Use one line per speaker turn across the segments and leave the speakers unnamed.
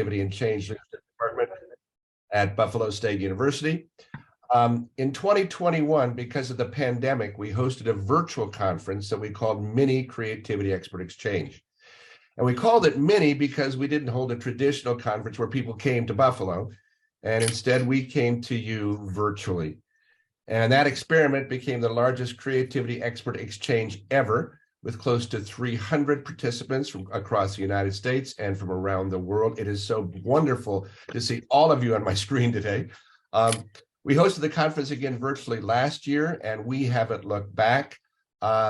Creativity and Change Leadership Department at Buffalo State University. In 2021, because of the pandemic, we hosted a virtual conference that we called Mini Creativity Expert Exchange. And we called it Mini because we didn't hold a traditional conference where people came to Buffalo, and instead we came to you virtually. And that experiment became the largest creativity expert exchange ever, with close to 300 participants from across the United States and from around the world. It is so wonderful to see all of you on my screen today. We hosted the conference again virtually last year, and we haven't looked back.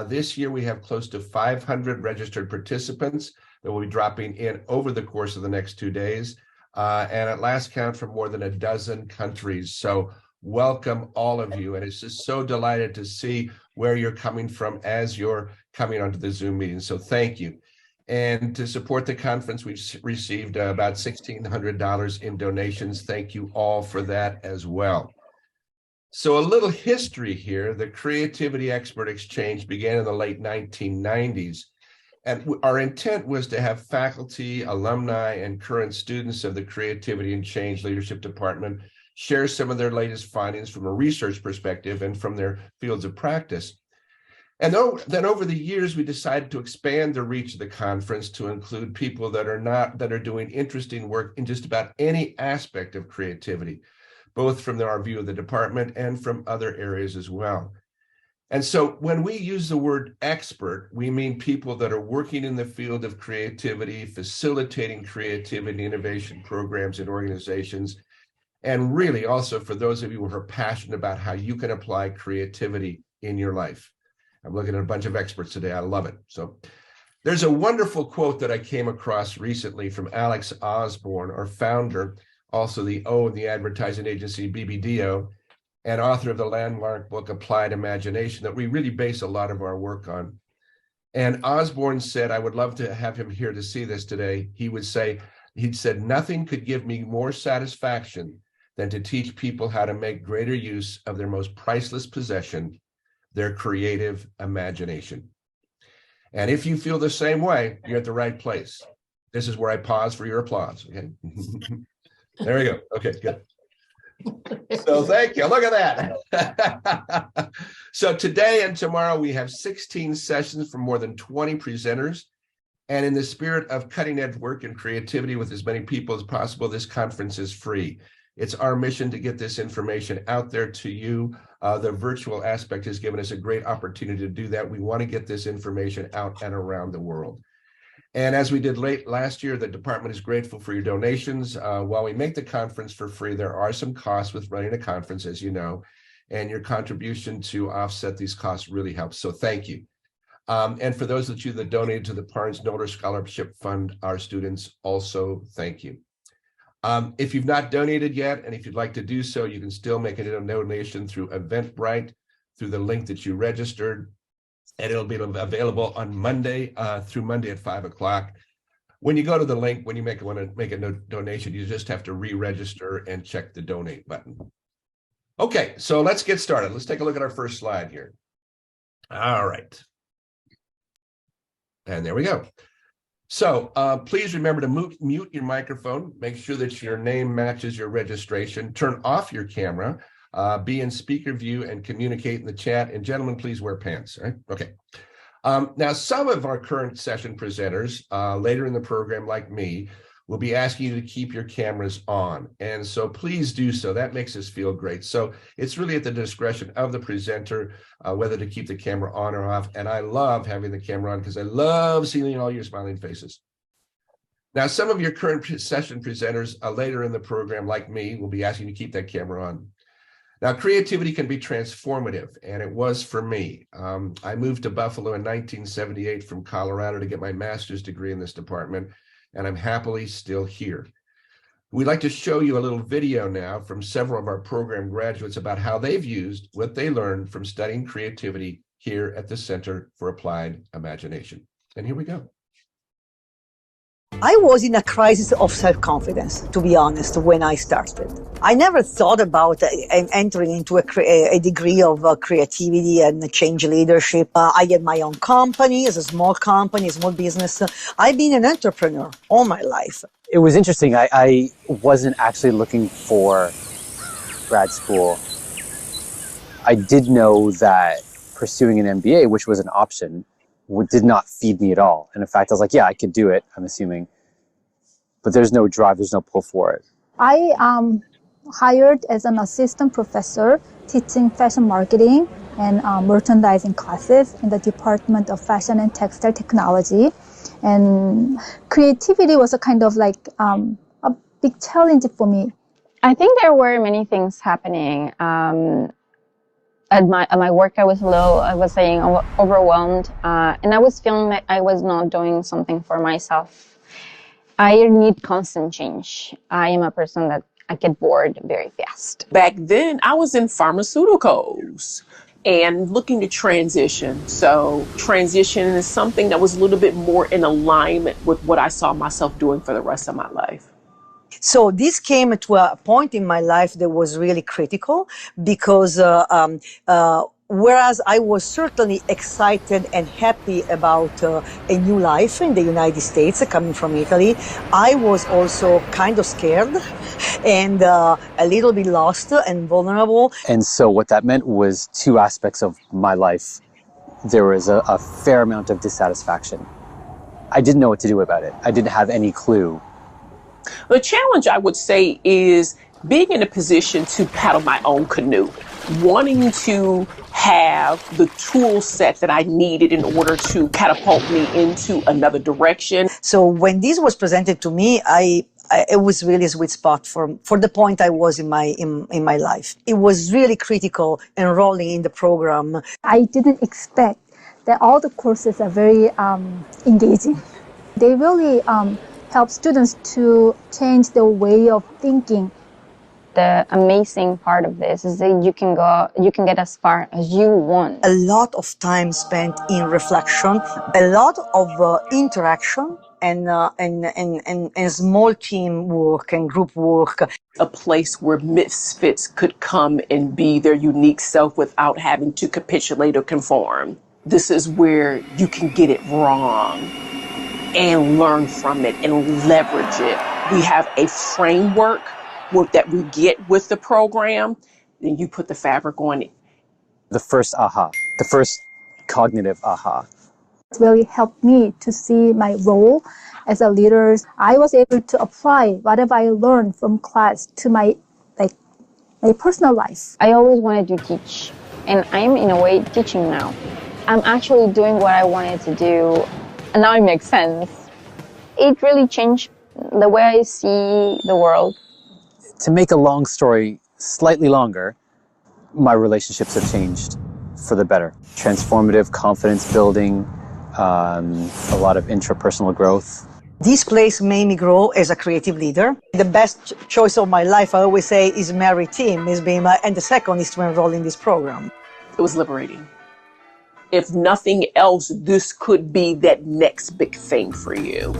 This year, we have close to 500 registered participants that will be dropping in over the course of the next 2 days, and at last count from more than a dozen countries. So welcome all of you, and it's just so delighted to see where you're coming from as you're coming onto the Zoom meeting. So thank you. And to support the conference, we've received about $1,600 in donations. Thank you all for that as well. So a little history here. The Creativity Expert Exchange began in the late 1990s. And our intent was to have faculty, alumni, and current students of the Creativity and Change Leadership Department share some of their latest findings from a research perspective and from their fields of practice. And then over the years, we decided to expand the reach of the conference to include people that are doing interesting work in just about any aspect of creativity, both from our view of the department and from other areas as well. And so when we use the word expert, we mean people that are working in the field of creativity, facilitating creativity innovation programs in organizations, and really also for those of you who are passionate about how you can apply creativity in your life. I'm looking at a bunch of experts today. I love it. So there's a wonderful quote that I came across recently from Alex Osborne, our founder, also the O in the advertising agency BBDO, and author of the landmark book Applied Imagination that we really base a lot of our work on. And Osborne said, I would love to have him here to see this today. He'd said, nothing could give me more satisfaction than to teach people how to make greater use of their most priceless possession, their creative imagination. And if you feel the same way, you're at the right place. This is where I pause for your applause, okay? There we go. Okay, good. So thank you. Look at that. So today and tomorrow, we have 16 sessions from more than 20 presenters. And in the spirit of cutting edge work and creativity with as many people as possible, this conference is free. It's our mission to get this information out there to you. The virtual aspect has given us a great opportunity to do that. We want to get this information out and around the world. And as we did late last year, the department is grateful for your donations. While we make the conference for free, there are some costs with running a conference, as you know, and your contribution to offset these costs really helps. So thank you. And for those of you that donated to the Barnes Noller Scholarship Fund, our students also thank you. If you've not donated yet, and if you'd like to do so, you can still make a donation through Eventbrite, through the link that you registered, and it'll be available on Monday through Monday at 5 o'clock. When you go to the link, when you want to make a donation, you just have to re-register and check the donate button. Okay, so let's get started. Let's take a look at our first slide here. All right. And there we go. So please remember to mute your microphone, make sure that your name matches your registration, turn off your camera, be in speaker view and communicate in the chat. And gentlemen, please wear pants, right? Okay. Now, some of our current session presenters later in the program, like me, will be asking you to keep your cameras on. And so please do so. That makes us feel great. So it's really at the discretion of the presenter whether to keep the camera on or off. And I love having the camera on because I love seeing all your smiling faces. Now, some of your current session presenters later in the program, like me, will be asking you to keep that camera on. Now, creativity can be transformative, and it was for me. I moved to Buffalo in 1978 from Colorado to get my master's degree in this department, and I'm happily still here. We'd like to show you a little video now from several of our program graduates about how they've used what they learned from studying creativity here at the Center for Applied Imagination. And here we go.
I was in a crisis of self-confidence, to be honest, when I started. I never thought about entering into a degree of creativity and change leadership. I had my own company, as a small business. I've been an entrepreneur all my life.
It was interesting. I wasn't actually looking for grad school. I did know that pursuing an MBA, which was an option, did not feed me at all. And in fact, I was like, yeah, I could do it, I'm assuming. But there's no drive, there's no pull for it.
I hired as an assistant professor teaching fashion marketing and merchandising classes in the Department of Fashion and Textile Technology. And creativity was a kind of like a big challenge for me.
I think there were many things happening. At my work, I was saying overwhelmed, and I was feeling like I was not doing something for myself. I need constant change. I am a person that I get bored very fast.
Back then, I was in pharmaceuticals and looking to transition. So transition is something that was a little bit more in alignment with what I saw myself doing for the rest of my life.
So this came to a point in my life that was really critical because whereas I was certainly excited and happy about a new life in the United States, coming from Italy, I was also kind of scared and a little bit lost and vulnerable.
And so what that meant was two aspects of my life. There was a fair amount of dissatisfaction. I didn't know what to do about it. I didn't have any clue.
The challenge, I would say, is being in a position to paddle my own canoe, wanting to have the tool set that I needed in order to catapult me into another direction.
So when this was presented to me, it was really a sweet spot for the point I was in my life. It was really critical enrolling in the program.
I didn't expect that all the courses are very engaging. They really help students to change their way of thinking.
The amazing part of this is that you can get as far as you want.
A lot of time spent in reflection, a lot of interaction, and small team work and group work.
A place where misfits could come and be their unique self without having to capitulate or conform. This is where you can get it wrong and learn from it and leverage it. We have a framework that we get with the program, then you put the fabric on it.
The first aha, the first cognitive aha.
It really helped me to see my role as a leader. I was able to apply whatever I learned from class to my personal life.
I always wanted to teach, and I'm in a way teaching now. I'm actually doing what I wanted to do, and now it makes sense. It really changed the way I see the world.
To make a long story slightly longer, my relationships have changed for the better. Transformative, confidence building, a lot of intrapersonal growth.
This place made me grow as a creative leader. The best choice of my life, I always say, is marry Tim, and the second is to enroll in this program.
It was liberating. If nothing else, this could be that next big thing for you.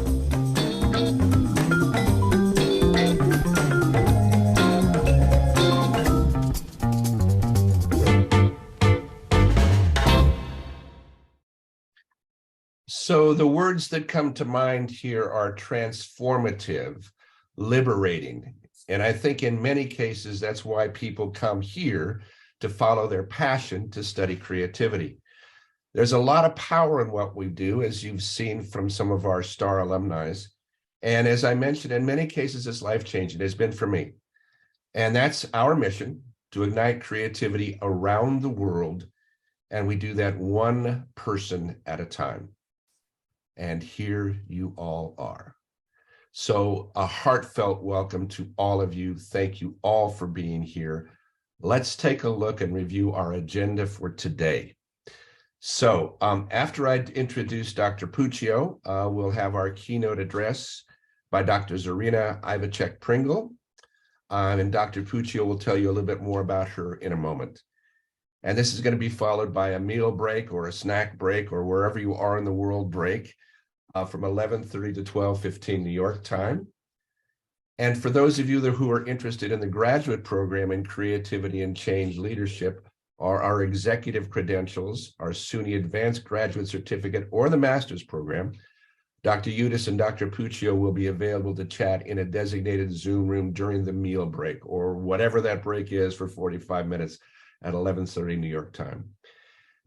So the words that come to mind here are transformative, liberating. And I think in many cases, that's why people come here to follow their passion to study creativity. There's a lot of power in what we do, as you've seen from some of our star alumni. And as I mentioned, in many cases, it's life-changing. It's been for me. And that's our mission, to ignite creativity around the world. And we do that one person at a time. And here you all are. So a heartfelt welcome to all of you. Thank you all for being here. Let's take a look and review our agenda for today. So after I introduce Dr. Puccio, we'll have our keynote address by Dr. Zarina Ivacek-Pringle. And Dr. Puccio will tell you a little bit more about her in a moment. And this is going to be followed by a meal break or a snack break or wherever you are in the world break from 11:30 to 12:15 New York time. And for those of you who are interested in the graduate program in creativity and change leadership, are our executive credentials, our SUNY Advanced Graduate Certificate, or the master's program. Dr. Udis and Dr. Puccio will be available to chat in a designated Zoom room during the meal break, or whatever that break is, for 45 minutes at 11:30 New York time.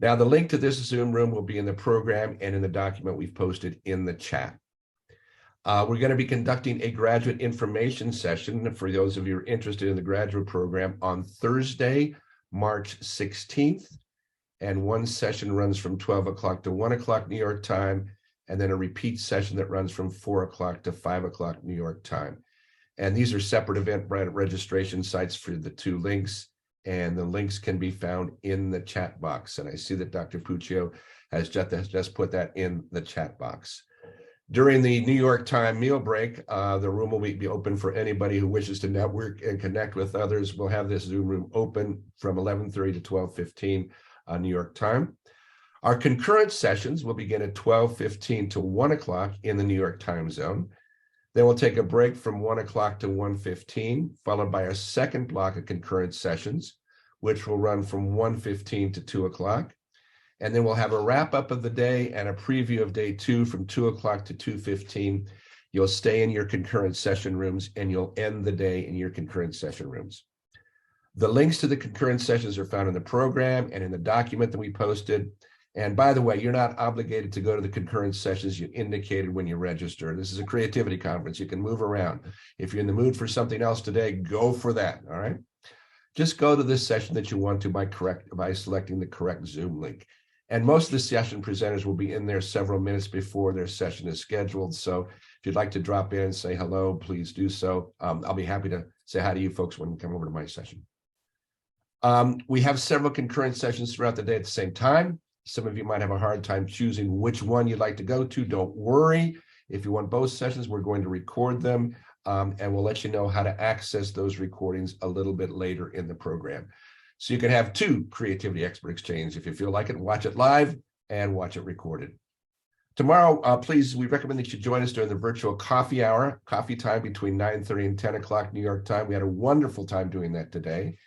Now, the link to this Zoom room will be in the program and in the document we've posted in the chat. We're going to be conducting a graduate information session for those of you who are interested in the graduate program on Thursday, March 16th. And one session runs from 12 o'clock to 1 o'clock New York time, and then a repeat session that runs from 4 o'clock to 5 o'clock New York time. And these are separate event registration sites for the two links, and the links can be found in the chat box. And I see that Dr. Puccio has just put that in the chat box. During the New York time meal break, the room will be open for anybody who wishes to network and connect with others. We'll have this Zoom room open from 11:30 to 12:15 New York time. Our concurrent sessions will begin at 12:15 to 1 o'clock in the New York time zone. Then we'll take a break from 1 o'clock to 1:15, followed by a second block of concurrent sessions, which will run from 1:15 to 2 o'clock. And then we'll have a wrap up of the day and a preview of day 2 from 2 o'clock to 2:15. You'll stay in your concurrent session rooms, and you'll end the day in your concurrent session rooms. The links to the concurrent sessions are found in the program and in the document that we posted. And by the way, you're not obligated to go to the concurrent sessions you indicated when you register. This is a creativity conference. You can move around. If you're in the mood for something else today, go for that, all right? Just go to this session that you want to by selecting the correct Zoom link. And most of the session presenters will be in there several minutes before their session is scheduled. So if you'd like to drop in and say hello, please do so. I'll be happy to say hi to you folks when you come over to my session. We have several concurrent sessions throughout the day at the same time. Some of you might have a hard time choosing which one you'd like to go to. Don't worry. If you want both sessions, we're going to record them, and we'll let you know how to access those recordings a little bit later in the program. So you can have two Creativity Expert Exchange. If you feel like it, watch it live and watch it recorded. Tomorrow, please, we recommend that you join us during the virtual coffee hour, coffee time between 9:30 and 10 o'clock New York time. We had a wonderful time doing that today,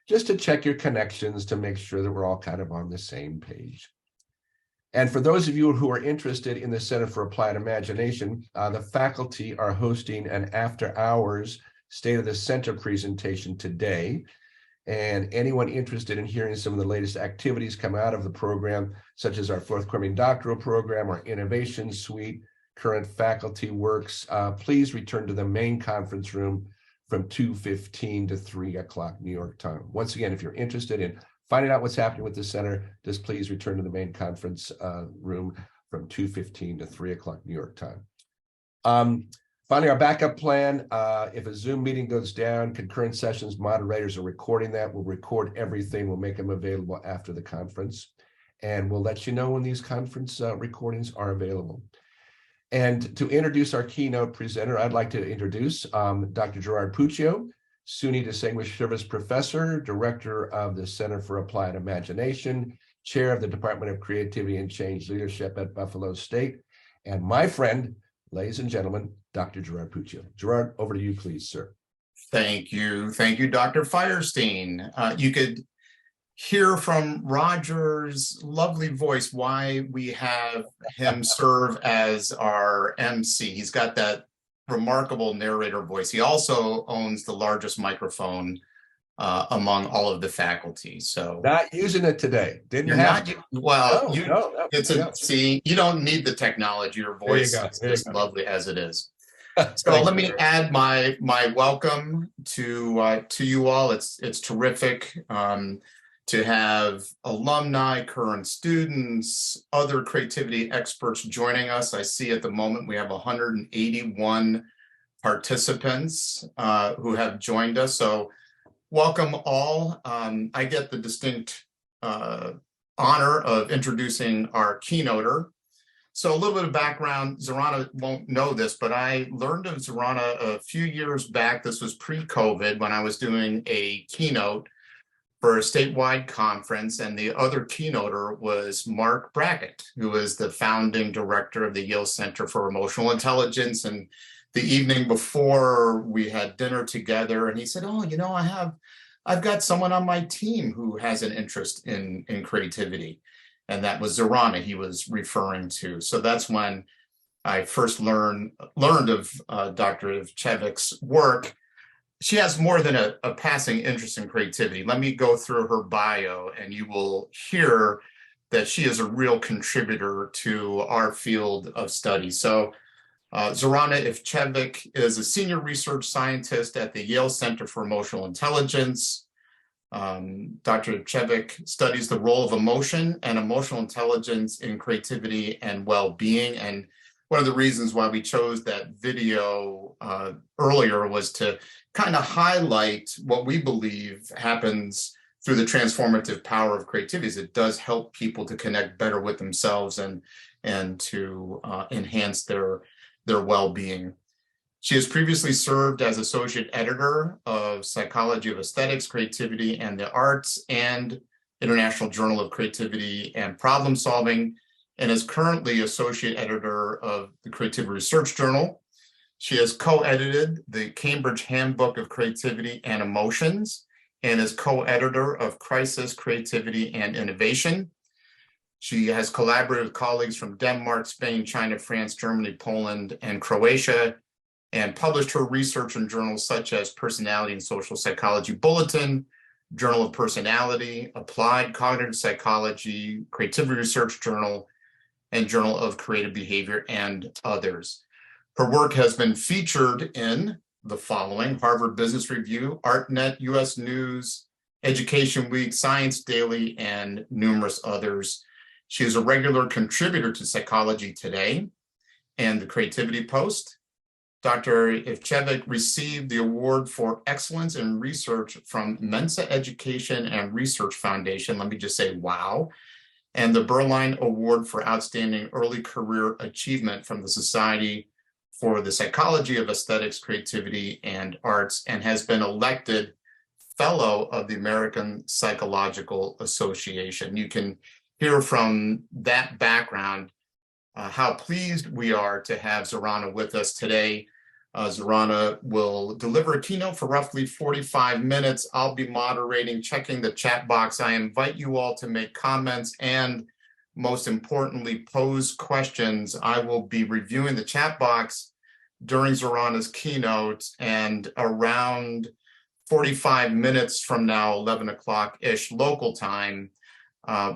just to check your connections to make sure that we're all kind of on the same page. And for those of you who are interested in the Center for Applied Imagination, the faculty are hosting an after-hours State of the Center presentation today. And anyone interested in hearing some of the latest activities come out of the program, such as our forthcoming doctoral program, our innovation suite, current faculty works, please return to the main conference room from 2:15 to 3 o'clock New York time. Once again, if you're interested in finding out what's happening with the center, just please return to the main conference room from 2:15 to 3 o'clock New York time. Finally, our backup plan, if a Zoom meeting goes down, concurrent sessions moderators are recording that. We'll record everything. We'll make them available after the conference. And we'll let you know when these conference recordings are available. And to introduce our keynote presenter, I'd like to introduce Dr. Gerard Puccio, SUNY Distinguished Service Professor, Director of the Center for Applied Imagination, Chair of the Department of Creativity and Change Leadership at Buffalo State, and my friend, ladies and gentlemen, Dr. Gerard Puccio. Gerard, over to you, please, sir.
Thank you, Dr. Firestein. You could hear from Roger's lovely voice why we have him serve as our MC. He's got that remarkable narrator voice. He also owns the largest microphone among all of the faculty. So
not using it today.
You're not. Well, see, you don't need the technology. Your voice is just lovely as it is. So let me add my welcome to you all. It's terrific to have alumni, current students, other creativity experts joining us. I see at the moment we have 181 participants who have joined us. So welcome all. I get the distinct honor of introducing our keynoter. So a little bit of background, Zorana won't know this, but I learned of Zorana a few years back. This was pre-COVID when I was doing a keynote for a statewide conference, and the other keynoter was Mark Brackett, who is the founding director of the Yale Center for Emotional Intelligence. And the evening before, we had dinner together, and he said, "Oh, you know, I've got someone on my team who has an interest in creativity." And that was Zorana he was referring to. So that's when I first learned of Dr. Ivcevik's work. She has more than a passing interest in creativity. Let me go through her bio, and you will hear that she is a real contributor to our field of study. So Zorana Ivcevik is a senior research scientist at the Yale Center for Emotional Intelligence. Dr. Ivcevik studies the role of emotion and emotional intelligence in creativity and well-being. And one of the reasons why we chose that video earlier was to kind of highlight what we believe happens through the transformative power of creativity. Is it does help people to connect better with themselves and to enhance their well-being. She has previously served as associate editor of Psychology of Aesthetics, Creativity, and the Arts and International Journal of Creativity and Problem Solving, and is currently associate editor of the Creativity Research Journal. She has co-edited the Cambridge Handbook of Creativity and Emotions and is co-editor of Crisis, Creativity, and Innovation. She has collaborated with colleagues from Denmark, Spain, China, France, Germany, Poland, and Croatia, and published her research in journals such as Personality and Social Psychology Bulletin, Journal of Personality, Applied Cognitive Psychology, Creativity Research Journal, and Journal of Creative Behavior, and others. Her work has been featured in the following: Harvard Business Review, ArtNet, US News, Education Week, Science Daily, and numerous others. She is a regular contributor to Psychology Today and the Creativity Post. Dr. Ivcevik received the Award for Excellence in Research from Mensa Education and Research Foundation. Let me just say, wow. And the Berline Award for Outstanding Early Career Achievement from the Society for the Psychology of Aesthetics, Creativity, and Arts, and has been elected Fellow of the American Psychological Association. You can hear from that background how pleased we are to have Zorana with us today. Zorana will deliver a keynote for roughly 45 minutes. I'll be moderating, checking the chat box. I invite you all to make comments and, most importantly, pose questions. I will be reviewing the chat box during Zorana's keynote, and around 45 minutes from now, 11 o'clock-ish local time,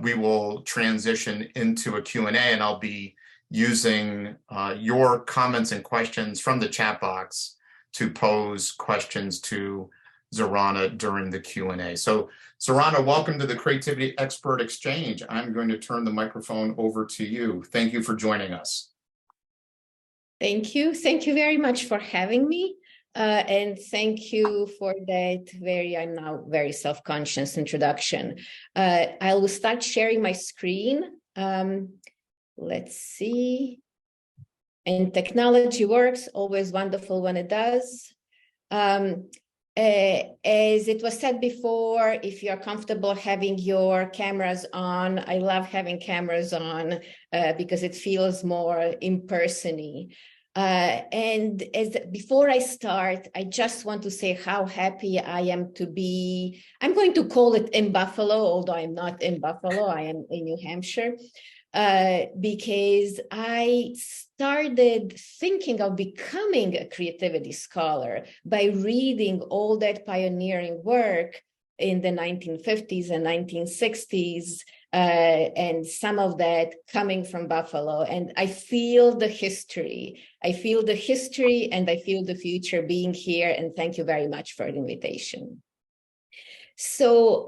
we will transition into a Q&A, and I'll be using your comments and questions from the chat box to pose questions to Zorana during the Q&A. So Zorana, welcome to the Creativity Expert Exchange. I'm going to turn the microphone over to you. Thank you for joining us.
Thank you. Thank you very much for having me. And thank you for that I'm now very self-conscious introduction. I will start sharing my screen. Let's see. And technology works, always wonderful when it does. As it was said before, if you're comfortable having your cameras on, I love having cameras on because it feels more in-person-y. And before I start, I just want to say how happy I am to be. I'm going to call it in Buffalo, although I'm not in Buffalo, I am in New Hampshire, because I started thinking of becoming a creativity scholar by reading all that pioneering work in the 1950s and 1960s, and some of that coming from Buffalo. And I feel the history. I feel the history and I feel the future being here. And thank you very much for the invitation. So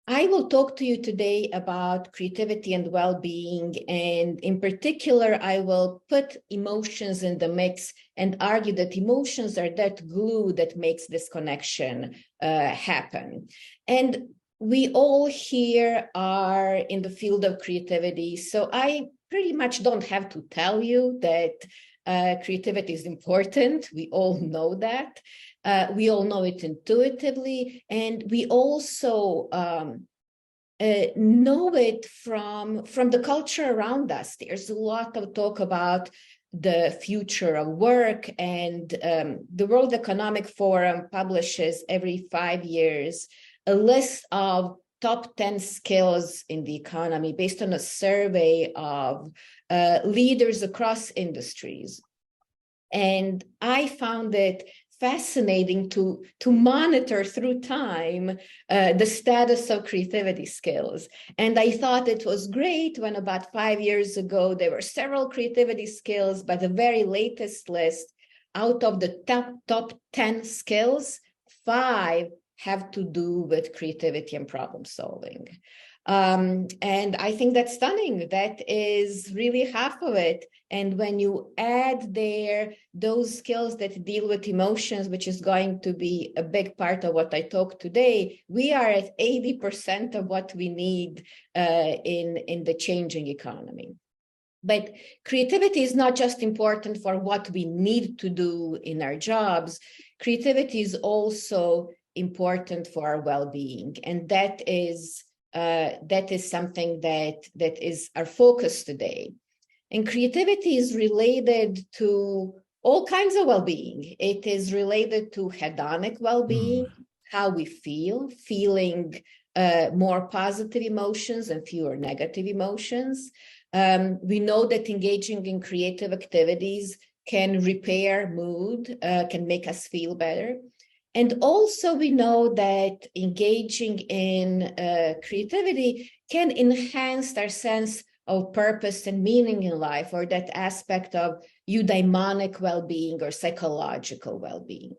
I will talk to you today about creativity and well-being. And in particular, I will put emotions in the mix and argue that emotions are that glue that makes this connection happen. And we all here are in the field of creativity, so I pretty much don't have to tell you that creativity is important. We all know that. We all know it intuitively, and we also know it from the culture around us. There's a lot of talk about the future of work, and the World Economic Forum publishes every 5 years a list of top 10 skills in the economy based on a survey of leaders across industries. And I found it fascinating to monitor through time the status of creativity skills. And I thought it was great when about 5 years ago, there were several creativity skills, but the very latest list, out of the top 10 skills, 5 have to do with creativity and problem solving. And I think that's stunning. That is really half of it. And when you add there those skills that deal with emotions, which is going to be a big part of what I talk today, we are at 80% of what we need in the changing economy. But creativity is not just important for what we need to do in our jobs. Creativity is also important for our well-being, and that is something that is our focus today. And creativity is related to all kinds of well-being. It is related to hedonic well-being, how we feeling more positive emotions and fewer negative emotions. We know that engaging in creative activities can repair mood, can make us feel better. And also we know that engaging in creativity can enhance our sense of purpose and meaning in life, or that aspect of eudaimonic well-being or psychological well-being.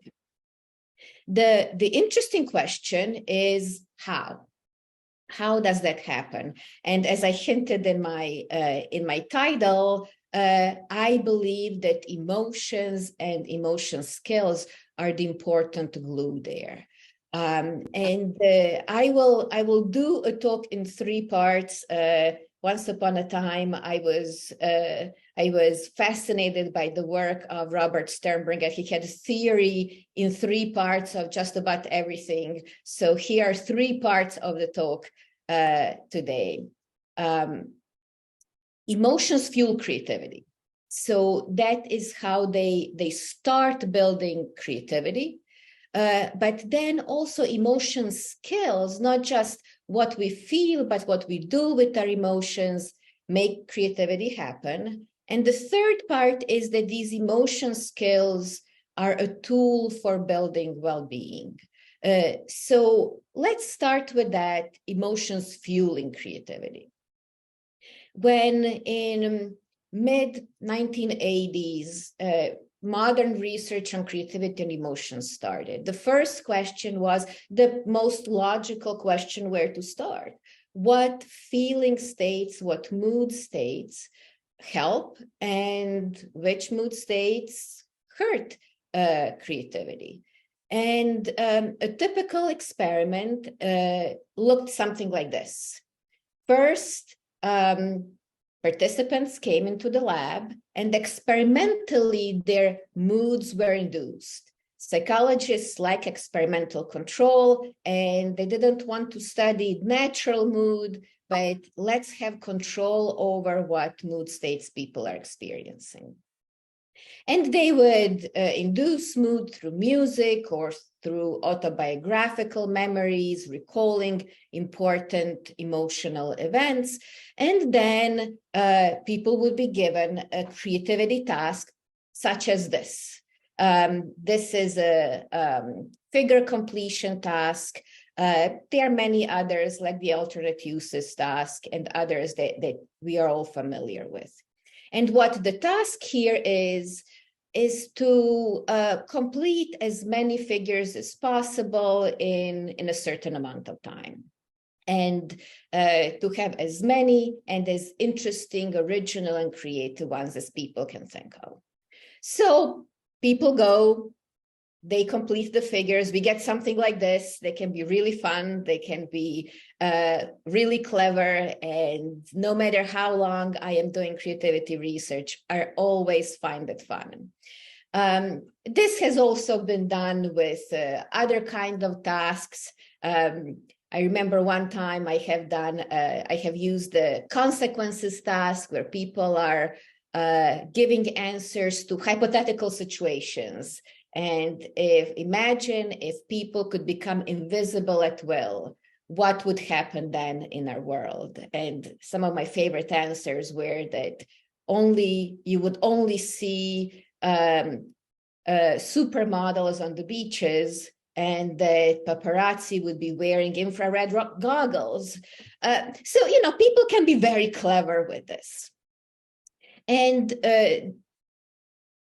The interesting question is how? How does that happen? And as I hinted in my title, I believe that emotions and emotion skills are the important glue there. I will do a talk in 3 parts. Once upon a time, I was fascinated by the work of Robert Sternberger. He had a theory in 3 parts of just about everything. So here are 3 parts of the talk today. Emotions fuel creativity. So that is how they start building creativity. But then also emotion skills, not just what we feel, but what we do with our emotions, make creativity happen. And the 3rd part is that these emotion skills are a tool for building well-being. So let's start with that, emotions fueling creativity. When in mid-1980s, modern research on creativity and emotions started. The first question was the most logical question, where to start. What feeling states, what mood states help, and which mood states hurt creativity? And a typical experiment looked something like this. First, participants came into the lab and experimentally their moods were induced. Psychologists like experimental control, and they didn't want to study natural mood, but let's have control over what mood states people are experiencing. And they would induce mood through music or through autobiographical memories, recalling important emotional events. And then people would be given a creativity task such as this. This is a figure completion task. There are many others like the alternate uses task and others that we are all familiar with. And what the task here is to complete as many figures as possible in a certain amount of time, and to have as many and as interesting, original, and creative ones as people can think of. So people go, they complete the figures. We get something like this. They can be really fun. They can be really clever. And no matter how long I am doing creativity research, I always find it fun. This has also been done with other kind of tasks. I remember one time I have used the consequences task where people are giving answers to hypothetical situations. And imagine if people could become invisible at will, what would happen then in our world? And some of my favorite answers were that you would only see supermodels on the beaches, and that paparazzi would be wearing infrared goggles. So, people can be very clever with this. And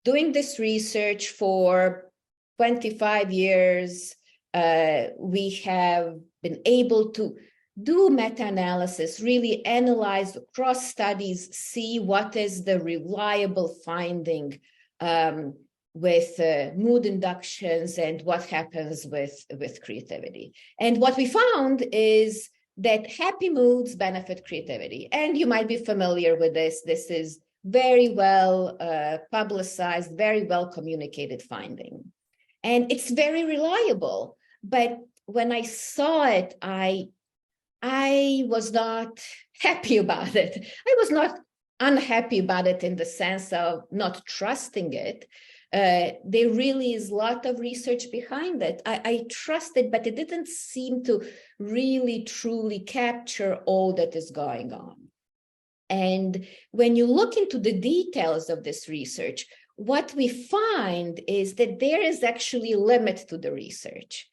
doing this research for 25 years, we have been able to do meta-analysis, really analyze across studies, see what is the reliable finding with mood inductions and what happens with creativity. And what we found is that happy moods benefit creativity. And you might be familiar with this. This is very well publicized, very well communicated finding. And it's very reliable. But when I saw it, I was not happy about it. I was not unhappy about it in the sense of not trusting it. There really is a lot of research behind it. I trust it, but it didn't seem to really truly capture all that is going on. And when you look into the details of this research, what we find is that there is actually a limit to the research.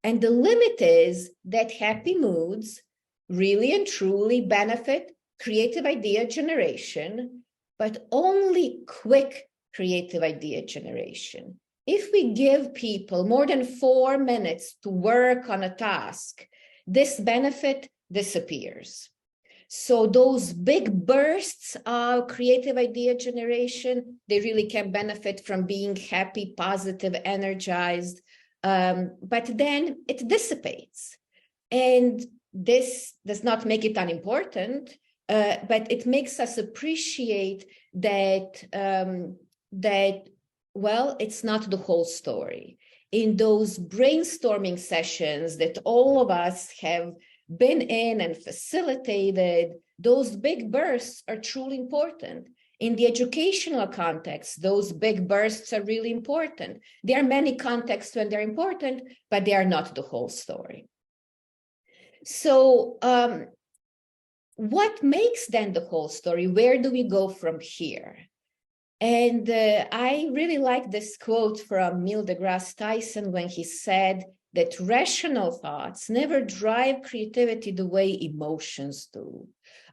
And the limit is that happy moods really and truly benefit creative idea generation, but only quick creative idea generation. If we give people more than 4 minutes to work on a task, this benefit disappears. So those big bursts of creative idea generation, they really can benefit from being happy, positive, energized, but then it dissipates. And this does not make it unimportant, but it makes us appreciate that, well, it's not the whole story. In those brainstorming sessions that all of us have been in and facilitated, those big bursts are truly important. In the educational context, those big bursts are really important. There are many contexts when they're important, but they are not the whole story. So what makes then the whole story? Where do we go from here? And I really like this quote from Neil deGrasse Tyson when he said that rational thoughts never drive creativity the way emotions do.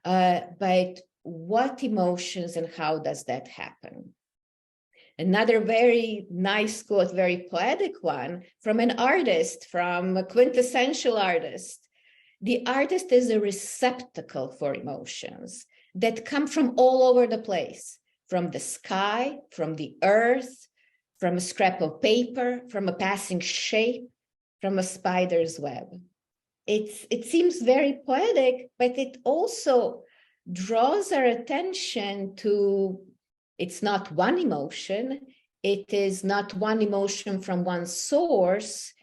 But what emotions and how does that happen? Another very nice quote, very poetic one, from an artist, from a quintessential artist. The artist is a receptacle for emotions that come from all over the place, from the sky, from the earth, from a scrap of paper, from a passing shape, from a spider's web. It seems very poetic, but it also draws our attention to, it's not one emotion, it is not one emotion from one source,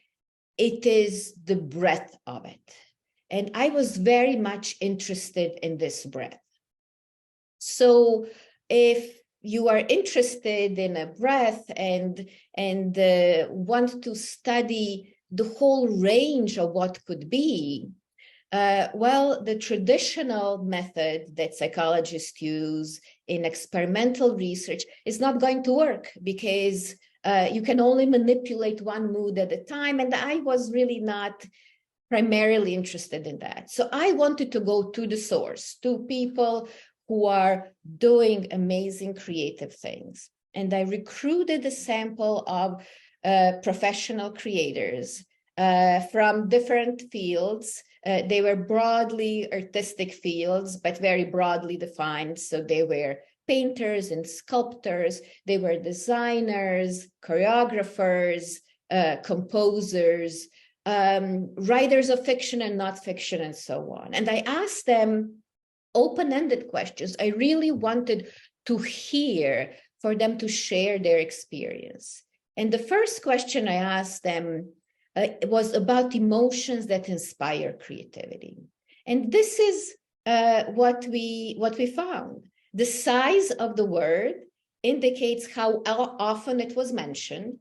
it is the breadth of it. And I was very much interested in this breadth. So if you are interested in a breadth and want to study the whole range of what could be, well, the traditional method that psychologists use in experimental research is not going to work because you can only manipulate one mood at a time. And I was really not primarily interested in that. So I wanted to go to the source, to people who are doing amazing creative things. And I recruited a sample of professional creators from different fields. They were broadly artistic fields, but very broadly defined. So they were painters and sculptors. They were designers, choreographers, composers, writers of fiction and not fiction, and so on. And I asked them open-ended questions. I really wanted to hear for them to share their experience. And the first question I asked them was about emotions that inspire creativity. And this is what we found. The size of the word indicates how often it was mentioned.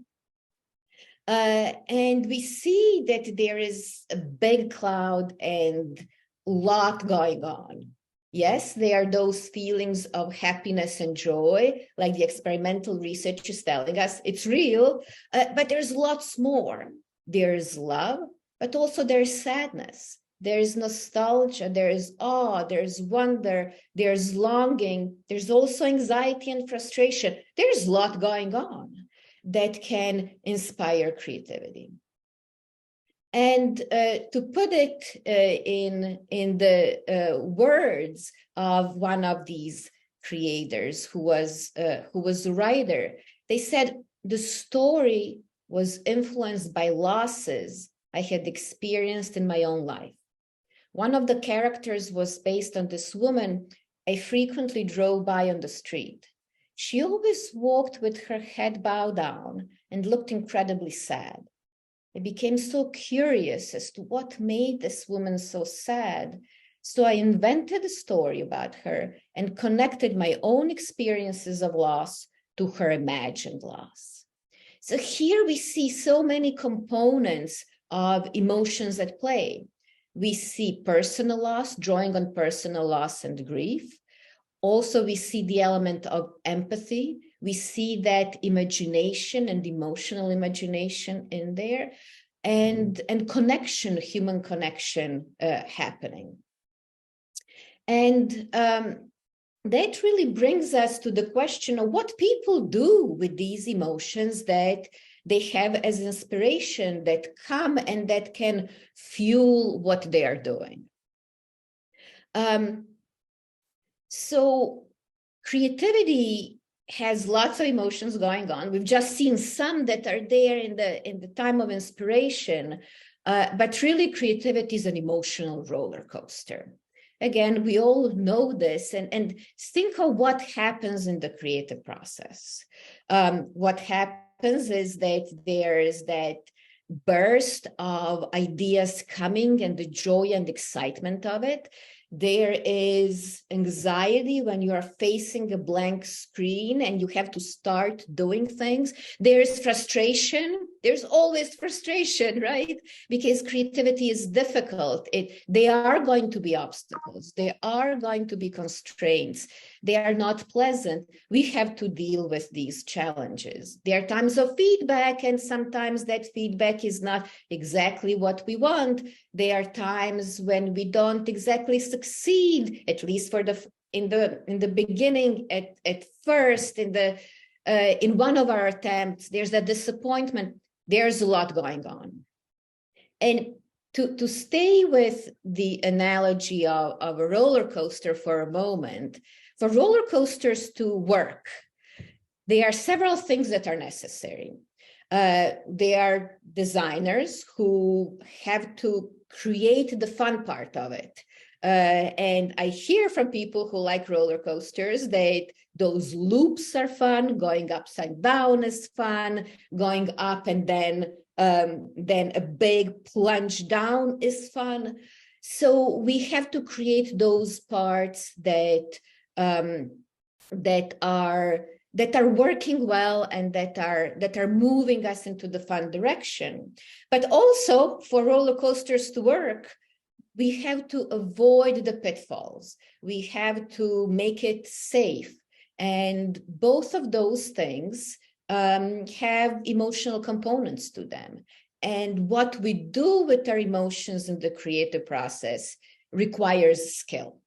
And we see that there is a big cloud and a lot going on. Yes, there are those feelings of happiness and joy, like the experimental research is telling us it's real, but there's lots more. There's love, but also there's sadness. There's nostalgia, there's awe, there's wonder, there's longing, there's also anxiety and frustration. There's a lot going on that can inspire creativity. And to put it in the words of one of these creators who was a writer, they said, the story was influenced by losses I had experienced in my own life. One of the characters was based on this woman I frequently drove by on the street. She always walked with her head bowed down and looked incredibly sad. I became so curious as to what made this woman so sad. So I invented a story about her and connected my own experiences of loss to her imagined loss. So here we see so many components of emotions at play. We see personal loss, drawing on personal loss and grief. Also, we see the element of empathy. We see that imagination and emotional imagination in there, and connection, human connection happening. And that really brings us to the question of what people do with these emotions that they have as inspiration, that come and that can fuel what they are doing. So creativity has lots of emotions going on. We've just seen some that are there in the time of inspiration, but really creativity is an emotional roller coaster. Again, we all know this, and think of what happens in the creative process. What happens is that there is that burst of ideas coming and the joy and excitement of it. There is anxiety when you are facing a blank screen and you have to start doing things. There's frustration. There's always frustration, right? Because creativity is difficult. There are going to be obstacles. There are going to be constraints. They are not pleasant. We have to deal with these challenges. There are times of feedback, and sometimes that feedback is not exactly what we want. There are times when we don't exactly succeed, at least in the beginning, at first, in one of our attempts. There's a disappointment. There's a lot going on. And to stay with the analogy of a roller coaster for a moment, for roller coasters to work, there are several things that are necessary. There are designers who have to create the fun part of it. And I hear from people who like roller coasters that those loops are fun, going upside down is fun, going up and then a big plunge down is fun. So we have to create those parts that are working well and that are moving us into the fun direction. But also, for roller coasters to work, we have to avoid the pitfalls. We have to make it safe. And both of those things have emotional components to them. And what we do with our emotions in the creative process requires skill.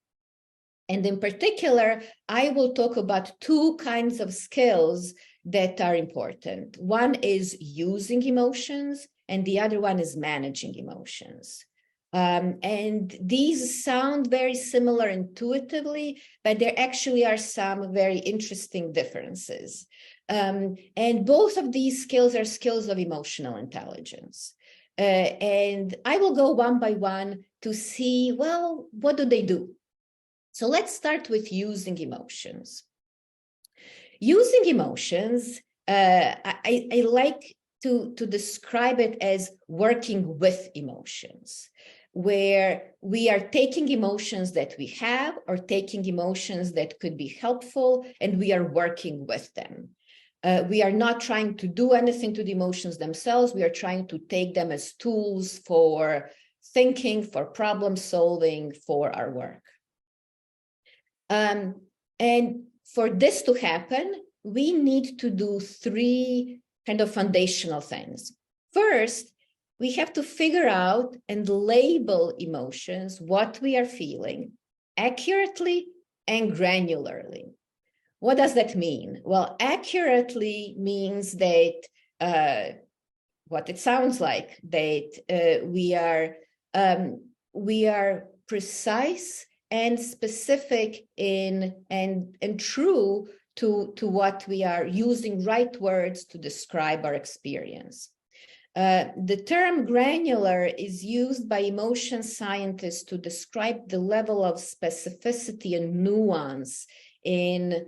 And in particular, I will talk about two kinds of skills that are important. One is using emotions, and the other one is managing emotions. And these sound very similar intuitively, but there actually are some very interesting differences. And both of these skills are skills of emotional intelligence. And I will go one by one to see, well, what do they do? So let's start with using emotions. Using emotions, I like to describe it as working with emotions, where we are taking emotions that we have or taking emotions that could be helpful, and we are working with them. We are not trying to do anything to the emotions themselves. We are trying to take them as tools for thinking, for problem solving, for our work. And for this to happen, we need to do three kind of foundational things. First, we have to figure out and label emotions, what we are feeling, accurately and granularly. What does that mean? Well, accurately means that what it sounds like, that we are precise and specific in and true to what we are using, right words to describe our experience. The term granular is used by emotion scientists to describe the level of specificity and nuance in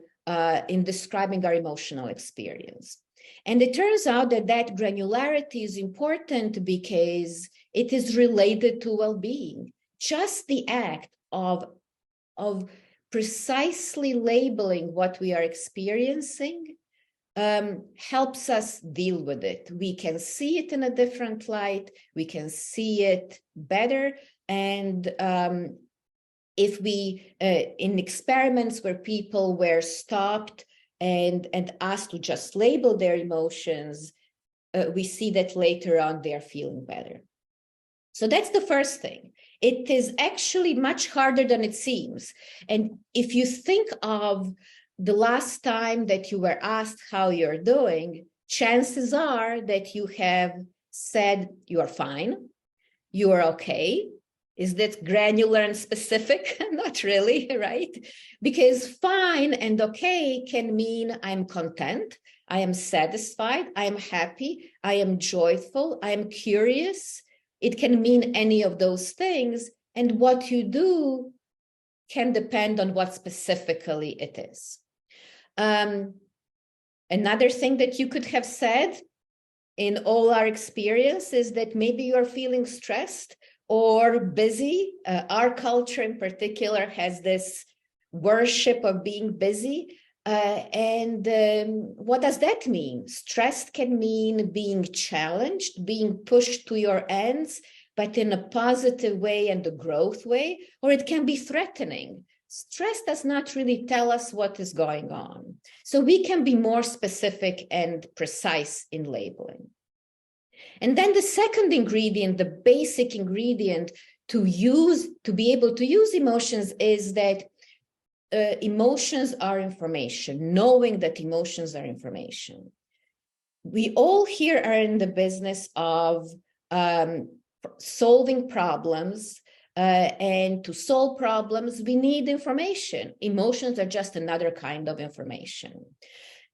describing our emotional experience. And it turns out that that granularity is important because it is related to well-being. Just the act of precisely labeling what we are experiencing helps us deal with it. We can see it in a different light, we can see it better, and if we, in experiments where people were stopped and asked to just label their emotions, we see that later on they're feeling better. So that's the first thing. It is actually much harder than it seems. And if you think of the last time that you were asked how you're doing, chances are that you have said you are fine, you are okay. Is that granular and specific? Not really, right? Because fine and okay can mean I'm content, I am satisfied, I am happy, I am joyful, I am curious. It can mean any of those things. And what you do can depend on what specifically it is. Another thing that you could have said in all our experience is that maybe you're feeling stressed or busy. Our culture in particular has this worship of being busy. What does that mean? Stressed can mean being challenged, being pushed to your ends, but in a positive way and a growth way, or it can be threatening. Stress does not really tell us what is going on. So we can be more specific and precise in labeling. And then the second ingredient, the basic ingredient to be able to use emotions is that emotions are information, knowing that emotions are information. We all here are in the business of solving problems, and to solve problems, we need information. Emotions are just another kind of information.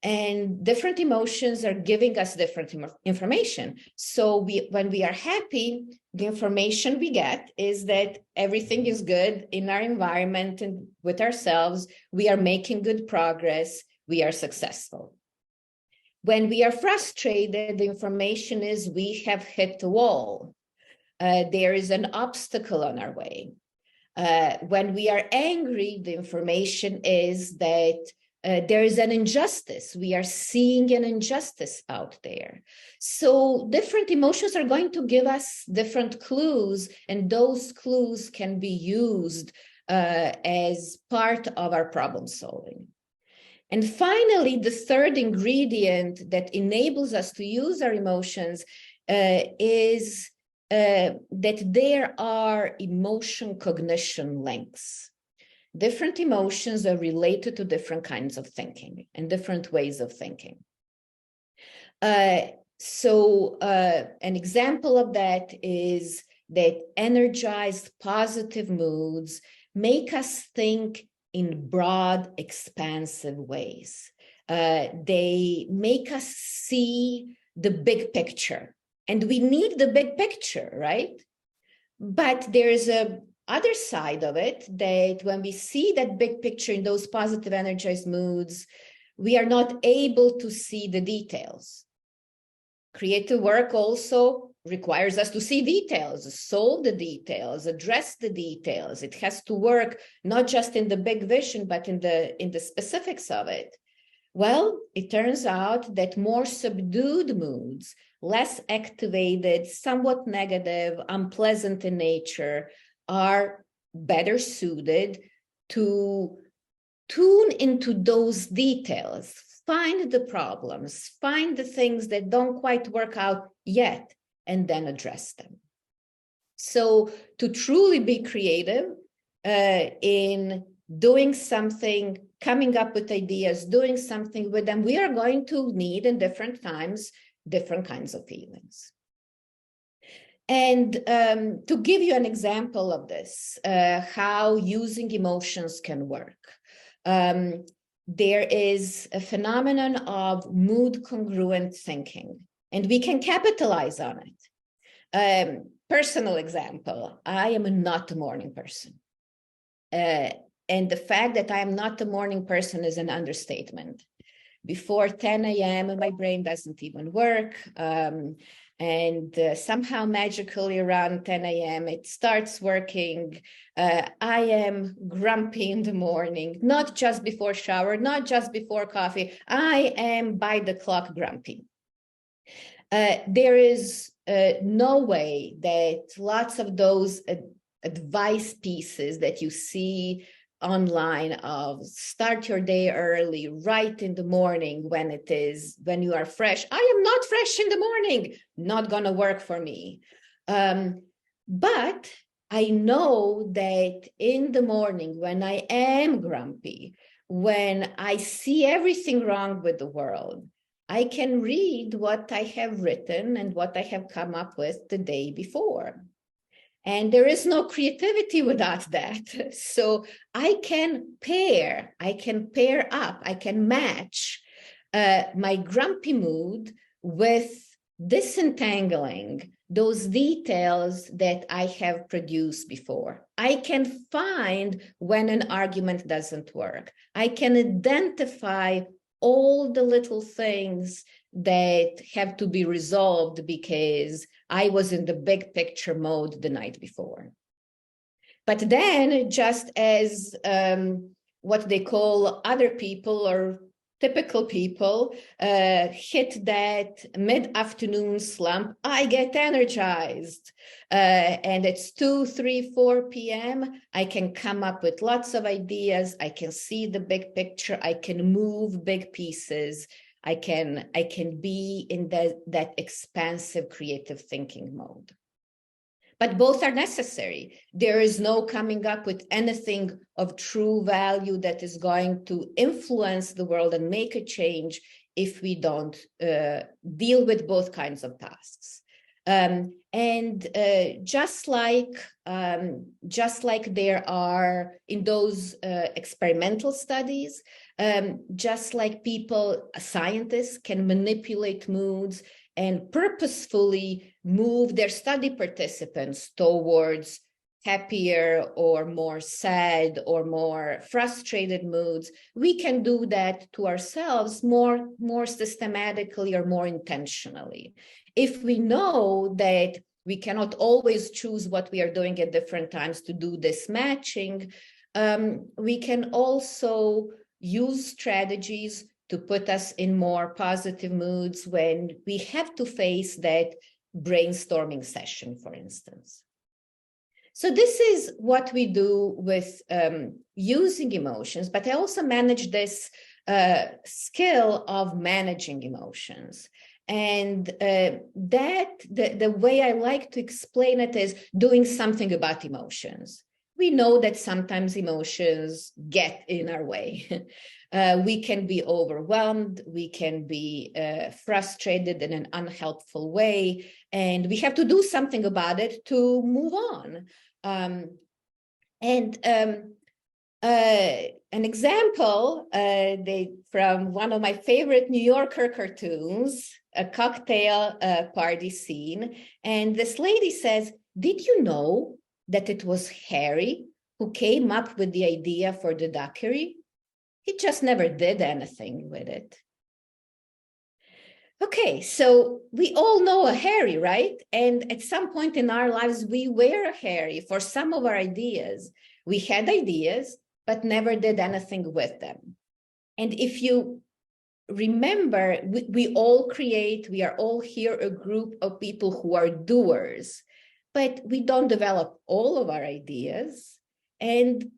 And different emotions are giving us different information. So when we are happy, the information we get is that everything is good in our environment and with ourselves. We are making good progress. We are successful. When we are frustrated, the information is we have hit the wall. There is an obstacle on our way. When we are angry, the information is that there is an injustice. We are seeing an injustice out there. So different emotions are going to give us different clues, and those clues can be used as part of our problem solving. And finally, the third ingredient that enables us to use our emotions is that there are emotion cognition links. Different emotions are related to different kinds of thinking and different ways of thinking. So an example of that is that energized, positive moods make us think in broad, expansive ways. They make us see the big picture. And we need the big picture, right? But there's a other side of it, that when we see that big picture in those positive energized moods, we are not able to see the details. Creative work also requires us to see details, solve the details, address the details. It has to work not just in the big vision, but in the specifics of it. Well, it turns out that more subdued moods, less activated, somewhat negative, unpleasant in nature, are better suited to tune into those details, find the problems, find the things that don't quite work out yet, and then address them. So to truly be creative in doing something, coming up with ideas, doing something with them, we are going to need in different times, different kinds of feelings. And to give you an example of this, how using emotions can work. There is a phenomenon of mood congruent thinking, and we can capitalize on it. Personal example, I am not a morning person. And the fact that I am not a morning person is an understatement. Before 10 a.m., my brain doesn't even work. And somehow magically around 10 a.m., it starts working. I am grumpy in the morning, not just before shower, not just before coffee. I am by the clock grumpy. There is no way that lots of those advice pieces that you see online of start your day early, right in the morning when you are fresh. I am not fresh in the morning, not gonna work for me. But I know that in the morning when I am grumpy, when I see everything wrong with the world, I can read what I have written and what I have come up with the day before. And there is no creativity without that. So I can pair up, I can match my grumpy mood with disentangling those details that I have produced before. I can find when an argument doesn't work. I can identify all the little things that have to be resolved because I was in the big picture mode the night before. But then, just as what they call other people or typical people hit that mid-afternoon slump, I get energized. And it's 2, 3, 4 p.m. I can come up with lots of ideas. I can see the big picture. I can move big pieces. I can be in that expansive creative thinking mode. But both are necessary. There is no coming up with anything of true value that is going to influence the world and make a change if we don't deal with both kinds of tasks. Just like there are in those experimental studies, just like scientists can manipulate moods and purposefully move their study participants towards happier or more sad or more frustrated moods, we can do that to ourselves more systematically or more intentionally. If we know that we cannot always choose what we are doing at different times to do this matching, we can also use strategies to put us in more positive moods when we have to face that brainstorming session, for instance. So this is what we do with using emotions, but I also manage this skill of managing emotions. And the way I like to explain it is doing something about emotions. We know that sometimes emotions get in our way. We can be overwhelmed, we can be frustrated in an unhelpful way, and we have to do something about it to move on. An example from one of my favorite New Yorker cartoons, a cocktail party scene, and this lady says, "Did you know that it was Harry who came up with the idea for the daiquiri? He just never did anything with it." Okay, so we all know a Harry, right? And at some point in our lives, we were a Harry for some of our ideas. We had ideas, but never did anything with them. And if you remember, we all create, we are all here a group of people who are doers, but we don't develop all of our ideas. And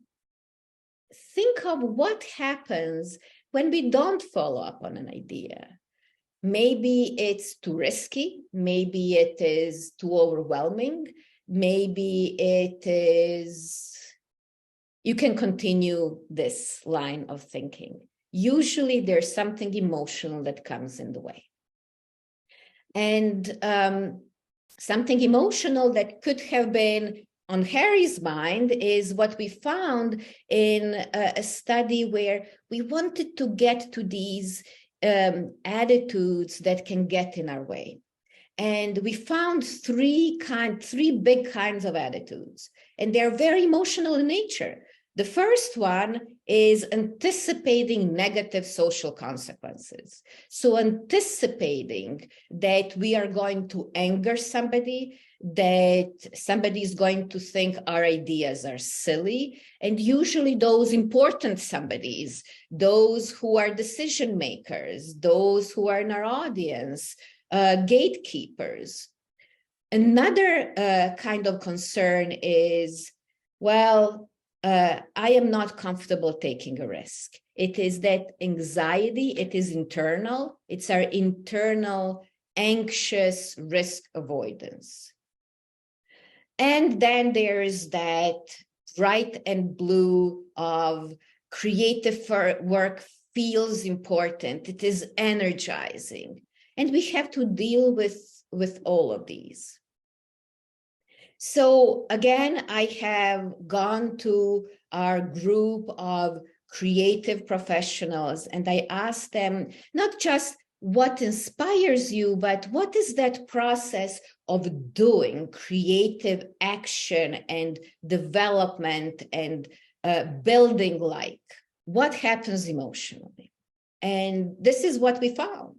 think of what happens when we don't follow up on an idea. Maybe it's too risky, maybe it is too overwhelming, maybe it is, you can continue this line of thinking. Usually there's something emotional that comes in the way. And something emotional that could have been on Harry's mind is what we found in a study where we wanted to get to these attitudes that can get in our way. And we found three big kinds of attitudes, and they're very emotional in nature. The first one is anticipating negative social consequences. So anticipating that we are going to anger somebody, that somebody is going to think our ideas are silly, and usually those important somebodies, those who are decision makers, those who are in our audience, gatekeepers. Another kind of concern is, well, I am not comfortable taking a risk. It is that anxiety, it is internal, it's our internal anxious risk avoidance. And then there's that bright and blue of creative work feels important, it is energizing. And we have to deal with all of these. So again, I have gone to our group of creative professionals and I asked them not just what inspires you, but what is that process of doing creative action and development and building like? What happens emotionally? And this is what we found.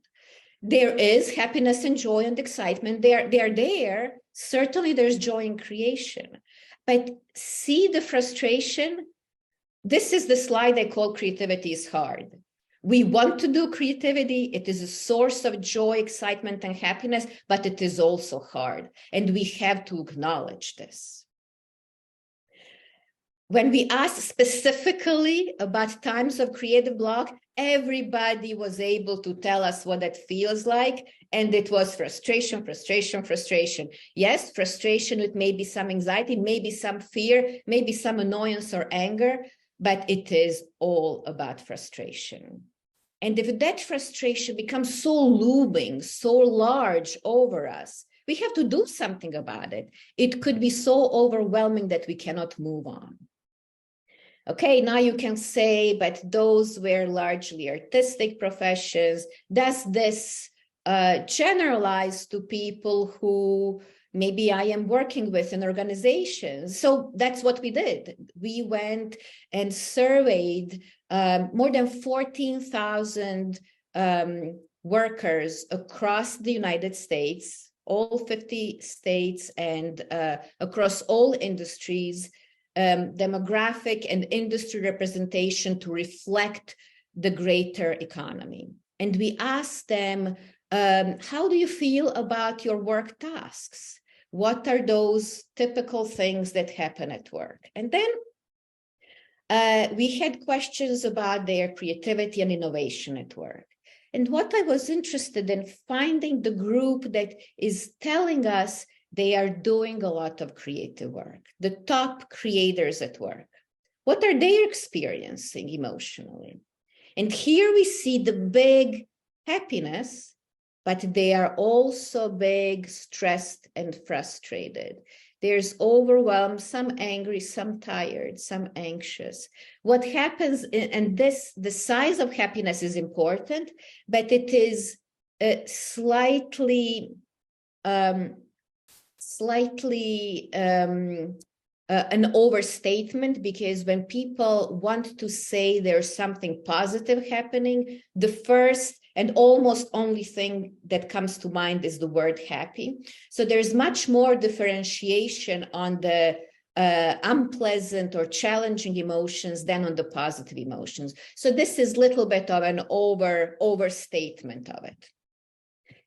There is happiness and joy and excitement. They're there. Certainly there's joy in creation. But see the frustration? This is the slide I call creativity is hard. We want to do creativity. It is a source of joy, excitement, and happiness, but it is also hard. And we have to acknowledge this. When we asked specifically about times of creative block, everybody was able to tell us what that feels like. And it was frustration, frustration, frustration. Yes, frustration with maybe some anxiety, maybe some fear, maybe some annoyance or anger, but it is all about frustration. And if that frustration becomes so looming, so large over us, we have to do something about it. It could be so overwhelming that we cannot move on. Okay, now you can say, but those were largely artistic professions. Does this generalize to people who maybe I am working with in organizations? So that's what we did. We went and surveyed more than 14,000 workers across the United States, all 50 states, and across all industries, demographic and industry representation to reflect the greater economy. And we asked them, how do you feel about your work tasks? What are those typical things that happen at work? And then we had questions about their creativity and innovation at work. And what I was interested in finding the group that is telling us they are doing a lot of creative work, the top creators at work. What are they experiencing emotionally? And here we see the big happiness, but they are also big, stressed, and frustrated. There's overwhelmed, some angry, some tired, some anxious. What happens, and the size of happiness is important, but it is slightly an overstatement, because when people want to say there's something positive happening, the first and almost only thing that comes to mind is the word happy. So there's much more differentiation on the unpleasant or challenging emotions than on the positive emotions. So this is a little bit of an overstatement of it.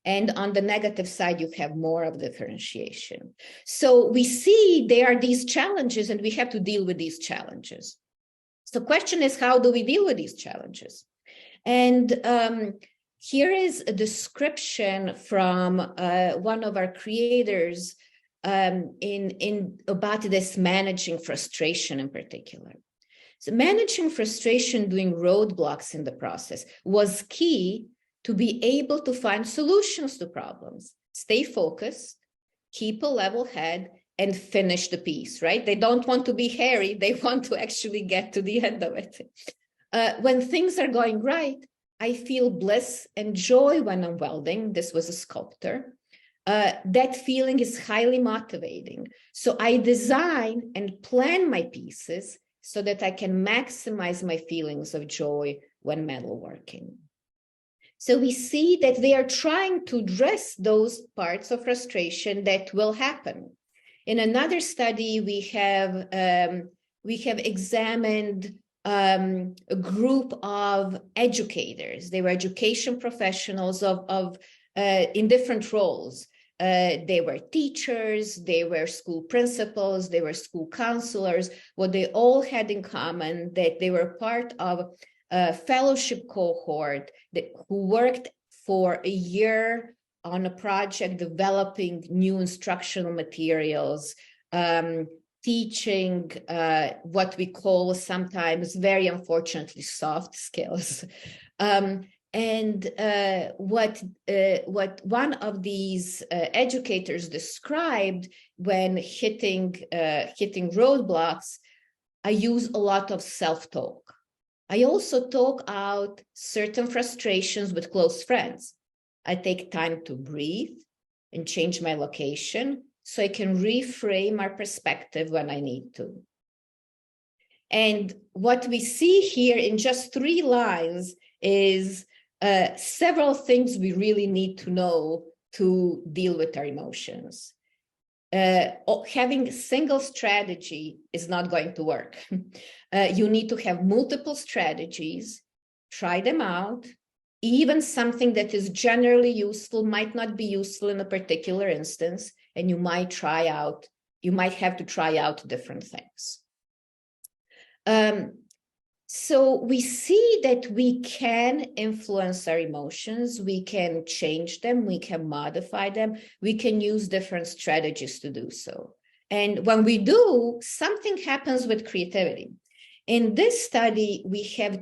And on the negative side, you have more of differentiation. So we see there are these challenges and we have to deal with these challenges. So the question is, how do we deal with these challenges? And here is a description from one of our creators about this managing frustration in particular. So managing frustration, doing roadblocks in the process was key to be able to find solutions to problems, stay focused, keep a level head, and finish the piece, right? They don't want to be hairy, they want to actually get to the end of it. When things are going right, I feel bliss and joy when I'm welding. This was a sculptor. That feeling is highly motivating. So I design and plan my pieces so that I can maximize my feelings of joy when metalworking. So we see that they are trying to address those parts of frustration that will happen. In another study, we have examined a group of educators. They were education professionals in different roles. They were teachers, they were school principals, they were school counselors. What they all had in common that they were part of a fellowship cohort who worked for a year on a project developing new instructional materials, teaching what we call sometimes, very unfortunately, soft skills. What one of these educators described when hitting roadblocks, I use a lot of self-talk. I also talk out certain frustrations with close friends. I take time to breathe and change my location so I can reframe our perspective when I need to. And what we see here in just 3 lines is several things we really need to know to deal with our emotions. Having a single strategy is not going to work. You need to have multiple strategies, try them out. Even something that is generally useful might not be useful in a particular instance, and you might have to try out different things. So we see that we can influence our emotions, we can change them, we can modify them, we can use different strategies to do so. And when we do, something happens with creativity. In this study, we have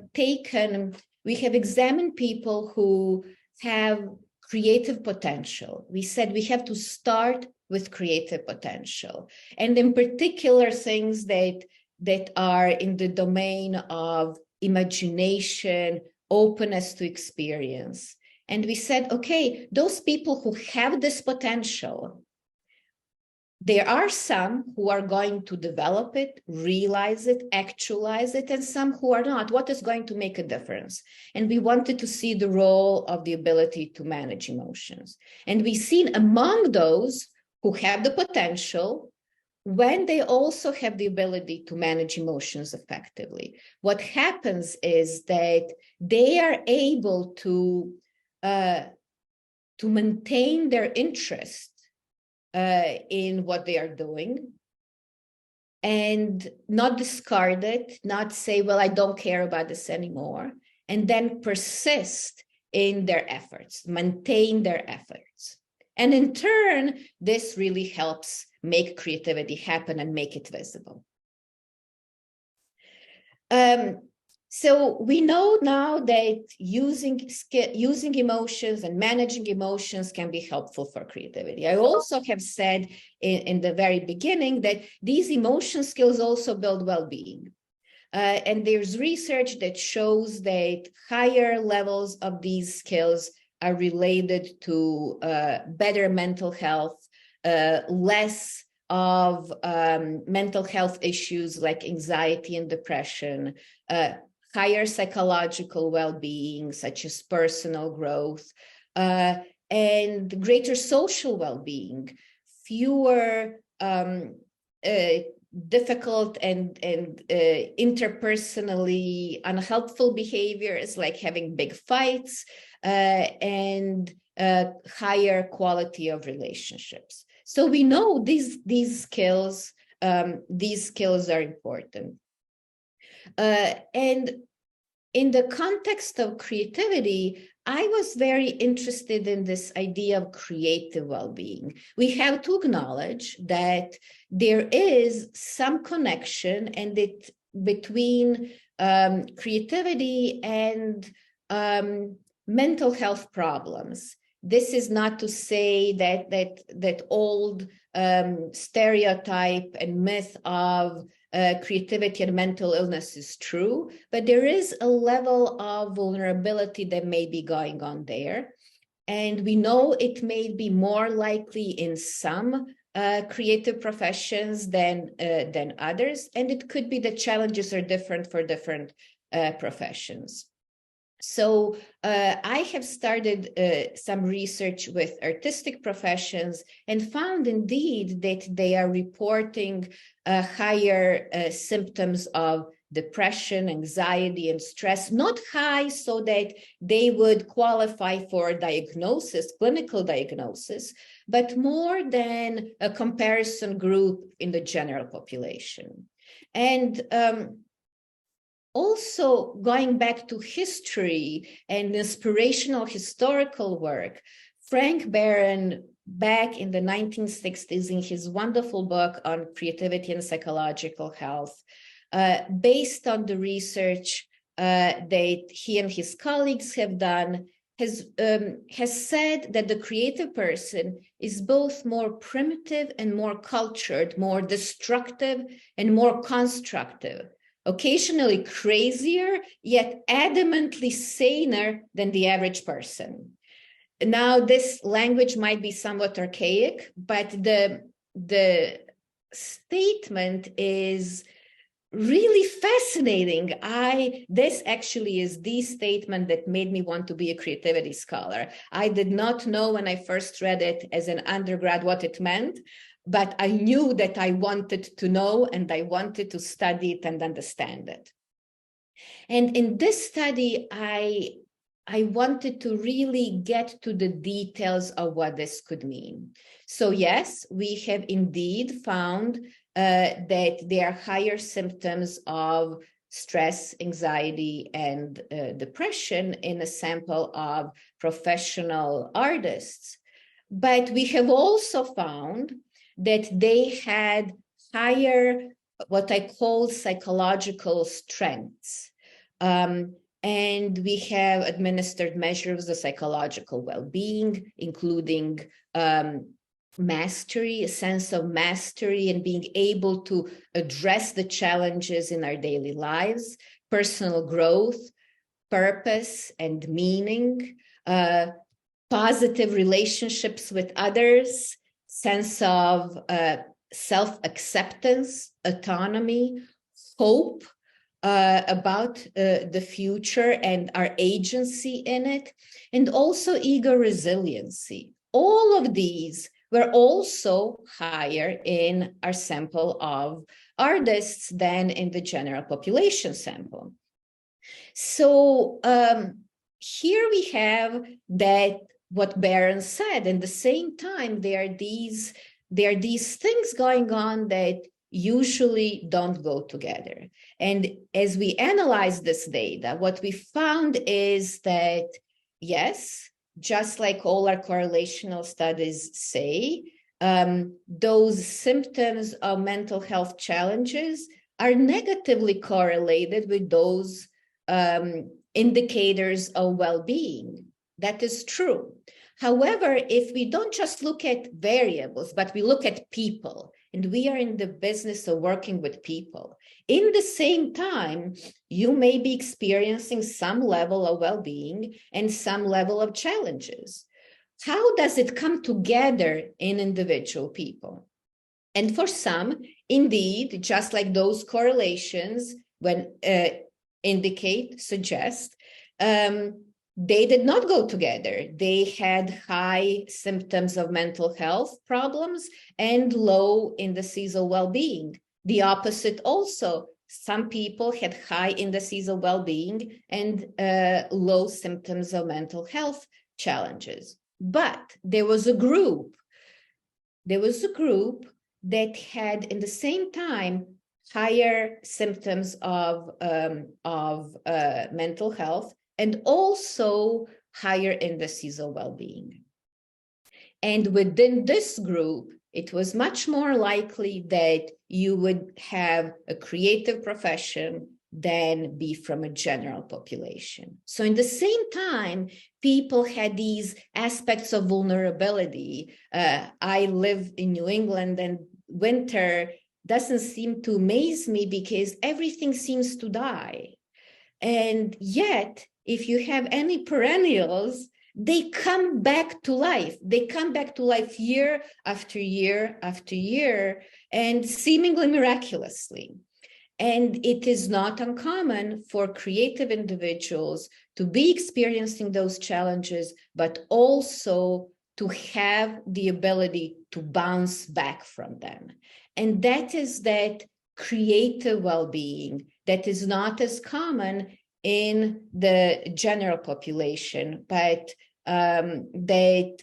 examined people who have creative potential. We said we have to start with creative potential. And in particular, things that are in the domain of imagination, openness to experience. And we said, okay, those people who have this potential, there are some who are going to develop it, realize it, actualize it, and some who are not. What is going to make a difference? And we wanted to see the role of the ability to manage emotions. And we've seen among those who have the potential, when they also have the ability to manage emotions effectively, what happens is that they are able to maintain their interest in what they are doing and not discard it, not say, well, I don't care about this anymore, and then persist in their efforts, maintain their efforts. And in turn, this really helps make creativity happen and make it visible. So we know now that using emotions and managing emotions can be helpful for creativity. I also have said in the very beginning that these emotion skills also build well-being. And there's research that shows that higher levels of these skills are related to better mental health, less of mental health issues like anxiety and depression, higher psychological well-being, such as personal growth, and greater social well-being, fewer difficult and interpersonally unhelpful behaviors like having big fights and higher quality of relationships. So we know these skills are important. And in the context of creativity, I was very interested in this idea of creative well-being. We have to acknowledge that there is some connection between creativity and mental health problems. This is not to say that old stereotype and myth of creativity and mental illness is true, but there is a level of vulnerability that may be going on there. And we know it may be more likely in some creative professions than others, and it could be the challenges are different for different professions. So I have started some research with artistic professions and found indeed that they are reporting higher symptoms of depression, anxiety, and stress, not high so that they would qualify for diagnosis, clinical diagnosis, but more than a comparison group in the general population. And also, going back to history and inspirational historical work, Frank Barron, back in the 1960s, in his wonderful book on creativity and psychological health, based on the research that he and his colleagues have done, has said that the creative person is both more primitive and more cultured, more destructive and more constructive, occasionally crazier, yet adamantly saner than the average person. Now, this language might be somewhat archaic, but the statement is really fascinating. This actually is the statement that made me want to be a creativity scholar. I did not know when I first read it as an undergrad what it meant, but I knew that I wanted to know and I wanted to study it and understand it. And in this study, I wanted to really get to the details of what this could mean. So yes, we have indeed found that there are higher symptoms of stress, anxiety, and depression in a sample of professional artists. But we have also found that they had higher, what I call psychological strengths. And we have administered measures of psychological well-being, including mastery, a sense of mastery and being able to address the challenges in our daily lives, personal growth, purpose and meaning, positive relationships with others, sense of self-acceptance, autonomy, hope about the future and our agency in it, and also ego resiliency. All of these were also higher in our sample of artists than in the general population sample. So here we have that what Barron said. At the same time, there are these things going on that usually don't go together. And as we analyze this data, what we found is that, yes, just like all our correlational studies say, those symptoms of mental health challenges are negatively correlated with those indicators of well-being. That is true. However, if we don't just look at variables, but we look at people, and we are in the business of working with people, in the same time, you may be experiencing some level of well-being and some level of challenges. How does it come together in individual people? And for some, indeed, just like those correlations when suggest, they did not go together. They had high symptoms of mental health problems and low indices of well-being. The opposite also. Some people had high indices of well-being and low symptoms of mental health challenges. But there was a group that had, in the same time, higher symptoms of mental health and also higher indices of well-being. And within this group, it was much more likely that you would have a creative profession than be from a general population. So in the same time, people had these aspects of vulnerability. I live in New England, and winter doesn't seem to amaze me because everything seems to die. And yet, if you have any perennials, they come back to life. They come back to life year after year after year, and seemingly miraculously. And it is not uncommon for creative individuals to be experiencing those challenges, but also to have the ability to bounce back from them. And that is that creative well-being that is not as common in the general population, but that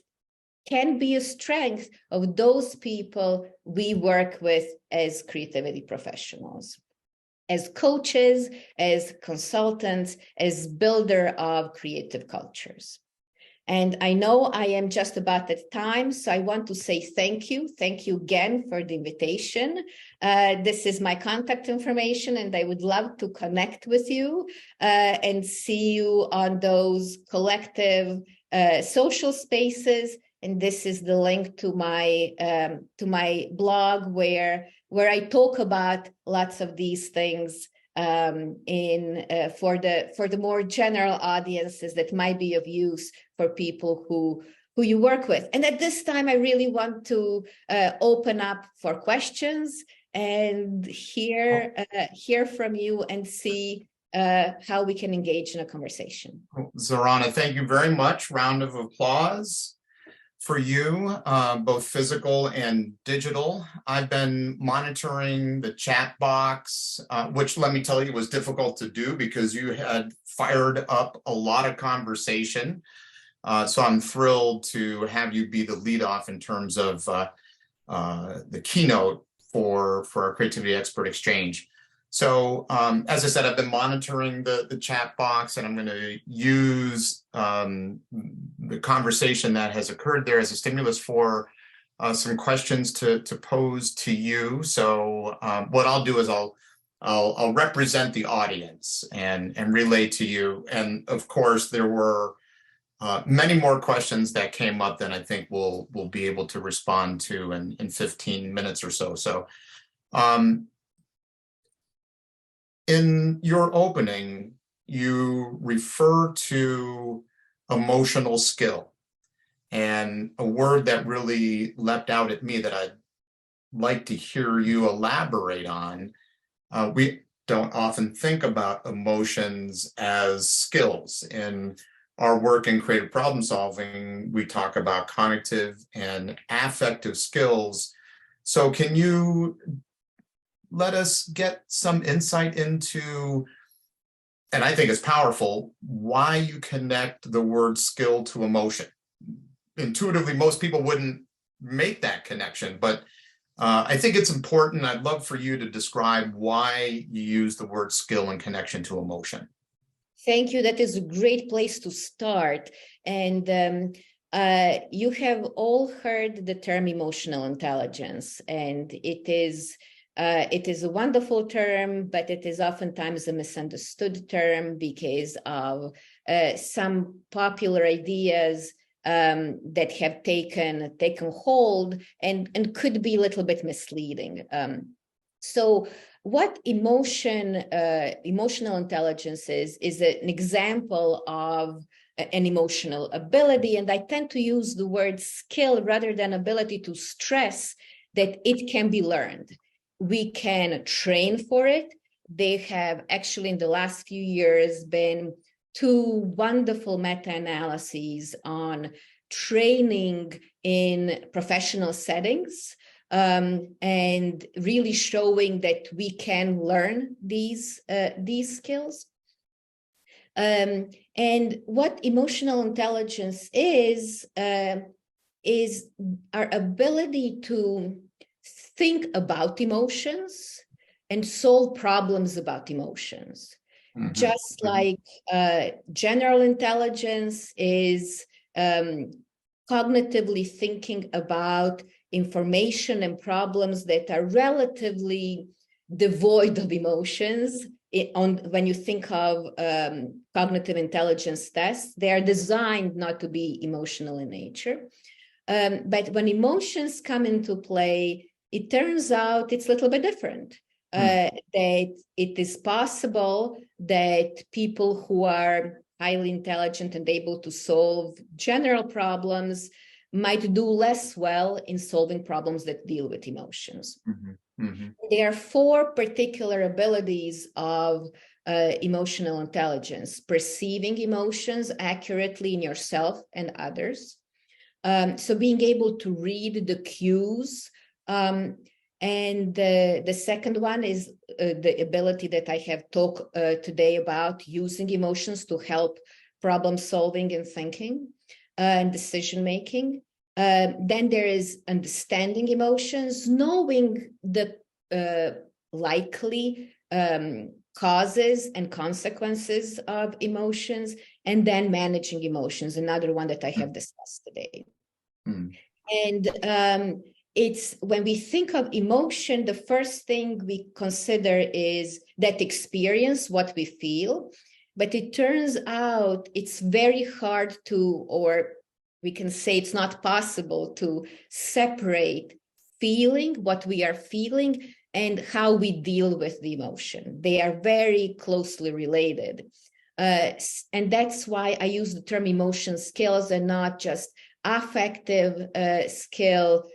can be a strength of those people we work with as creativity professionals, as coaches, as consultants, as builder of creative cultures. And I know I am just about at time, so I want to say thank you. Thank you again for the invitation. This is my contact information, and I would love to connect with you and see you on those collective social spaces. And this is the link to my blog where I talk about lots of these things for the more general audiences that might be of use for people who you work with. And at this time, I really want to open up for questions and hear from you and see how we can engage in a conversation.
Zorana, thank you very much. Round of applause for you, both physical and digital. I've been monitoring the chat box, which, let me tell you, was difficult to do because you had fired up a lot of conversation. So I'm thrilled to have you be the lead off in terms of the keynote for our Creativity Expert Exchange. So as I said, I've been monitoring the chat box, and I'm going to use the conversation that has occurred there as a stimulus for some questions to pose to you. So what I'll do is I'll represent the audience and relay to you. And of course, there were many more questions that came up than I think we'll be able to respond to in 15 minutes or so. So in your opening, you refer to emotional skill, and a word that really leapt out at me that I'd like to hear you elaborate on. We don't often think about emotions as skills. In our work in creative problem solving, we talk about cognitive and affective skills. So can you let us get some insight into, and I think it's powerful, why you connect the word skill to emotion? Intuitively, most people wouldn't make that connection, but I think it's important. I'd love for you to describe why you use the word skill in connection to emotion.
Thank you. That is a great place to start. And you have all heard the term emotional intelligence, and it is a wonderful term, but it is oftentimes a misunderstood term because of some popular ideas that have taken hold and could be a little bit misleading. So what emotional intelligence is an example of an emotional ability, and I tend to use the word skill rather than ability to stress that it can be learned. We can train for it. There have actually in the last few years been 2 wonderful meta-analyses on training in professional settings and really showing that we can learn these skills. And what emotional intelligence is our ability to think about emotions and solve problems about emotions. Mm-hmm. Just like general intelligence is cognitively thinking about information and problems that are relatively devoid of emotions. When you think of cognitive intelligence tests, they are designed not to be emotional in nature. But when emotions come into play, it turns out it's a little bit different. That it is possible that people who are highly intelligent and able to solve general problems might do less well in solving problems that deal with emotions. Mm-hmm. Mm-hmm. There are 4 particular abilities of emotional intelligence: perceiving emotions accurately in yourself and others. So being able to read the cues. And the second one is the ability that I have talked today about, using emotions to help problem solving and thinking and decision making. Then there is understanding emotions, knowing the likely causes and consequences of emotions, and then managing emotions, another one that I have discussed today. And it's when we think of emotion, the first thing we consider is that experience, what we feel. But it turns out it's very hard to, or we can say it's not possible to separate feeling, what we are feeling, and how we deal with the emotion. They are very closely related. And that's why I use the term emotion skills and not just affective skill,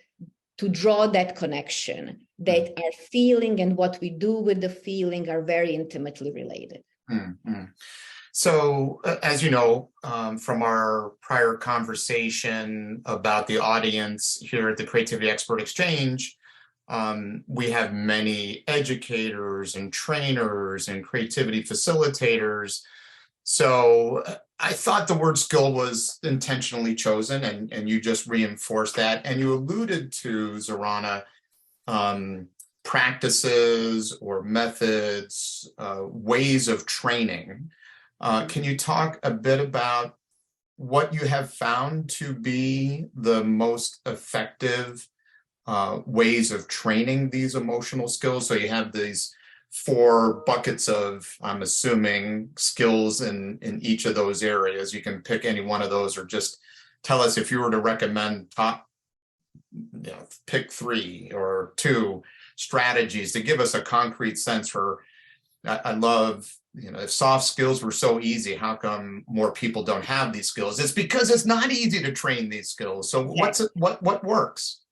to draw that connection that our feeling and what we do with the feeling are very intimately related.
Mm-hmm. So, as you know, from our prior conversation about the audience here at the Creativity Expert Exchange, we have many educators and trainers and creativity facilitators. So I thought the word skill was intentionally chosen, and you just reinforced that. And you alluded to, Zorana, practices or methods, ways of training. Can you talk a bit about what you have found to be the most effective ways of training these emotional skills? So you have these 4 buckets of, I'm assuming, skills in each of those areas. You can pick any one of those, or just tell us if you were to recommend top, pick 3 or 2 strategies to give us a concrete sense for. I love, if soft skills were so easy, how come more people don't have these skills? It's because it's not easy to train these skills. So what works?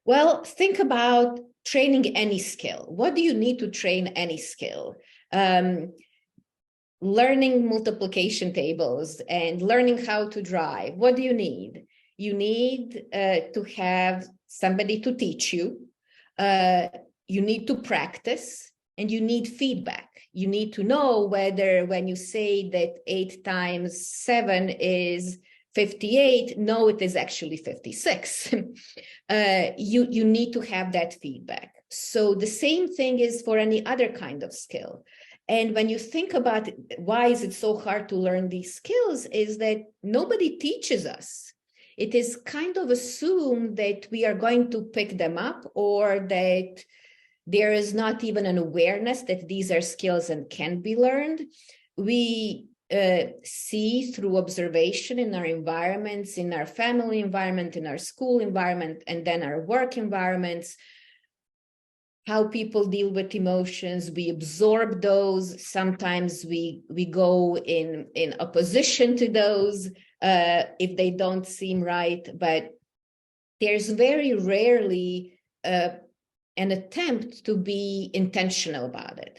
Well, think about training any skill. What do you need to train any skill? Learning multiplication tables and learning how to drive. What do you need? You need to have somebody to teach you. You need to practice, and you need feedback. You need to know whether, when you say that 8 times 7 is 58, no, it is actually 56. You need to have that feedback. So the same thing is for any other kind of skill. And when you think about why is it so hard to learn these skills, is that nobody teaches us. It is kind of assumed that we are going to pick them up, or that there is not even an awareness that these are skills and can be learned. We see through observation in our environments, in our family environment, in our school environment, and then our work environments, how people deal with emotions. We absorb those. Sometimes we go in opposition to those if they don't seem right, but there's very rarely an attempt to be intentional about it.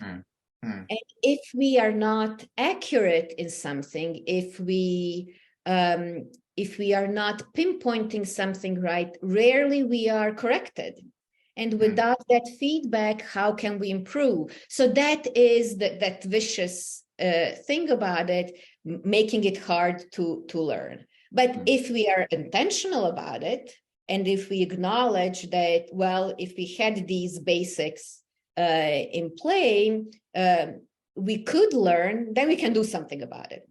And if we are not accurate in something, if we are not pinpointing something right, rarely we are corrected. And without that feedback, how can we improve? So that is that vicious thing about it, making it hard to learn. But if we are intentional about it, and if we acknowledge that, well, if we had these basics in play, we could learn, then we can do something about it.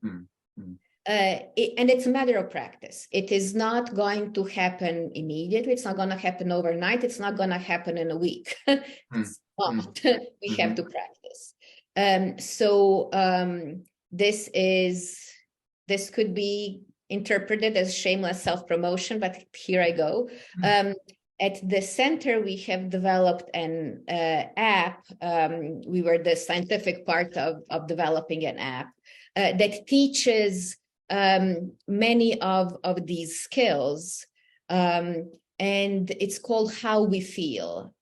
And it's a matter of practice. It is not going to happen immediately. It's not going to happen overnight. It's not going to happen in a week. It's not. We have to practice. This could be interpreted as shameless self-promotion, but here I go. At the center, we have developed an app. We were the scientific part of developing an app that teaches many of these skills, and it's called How We Feel.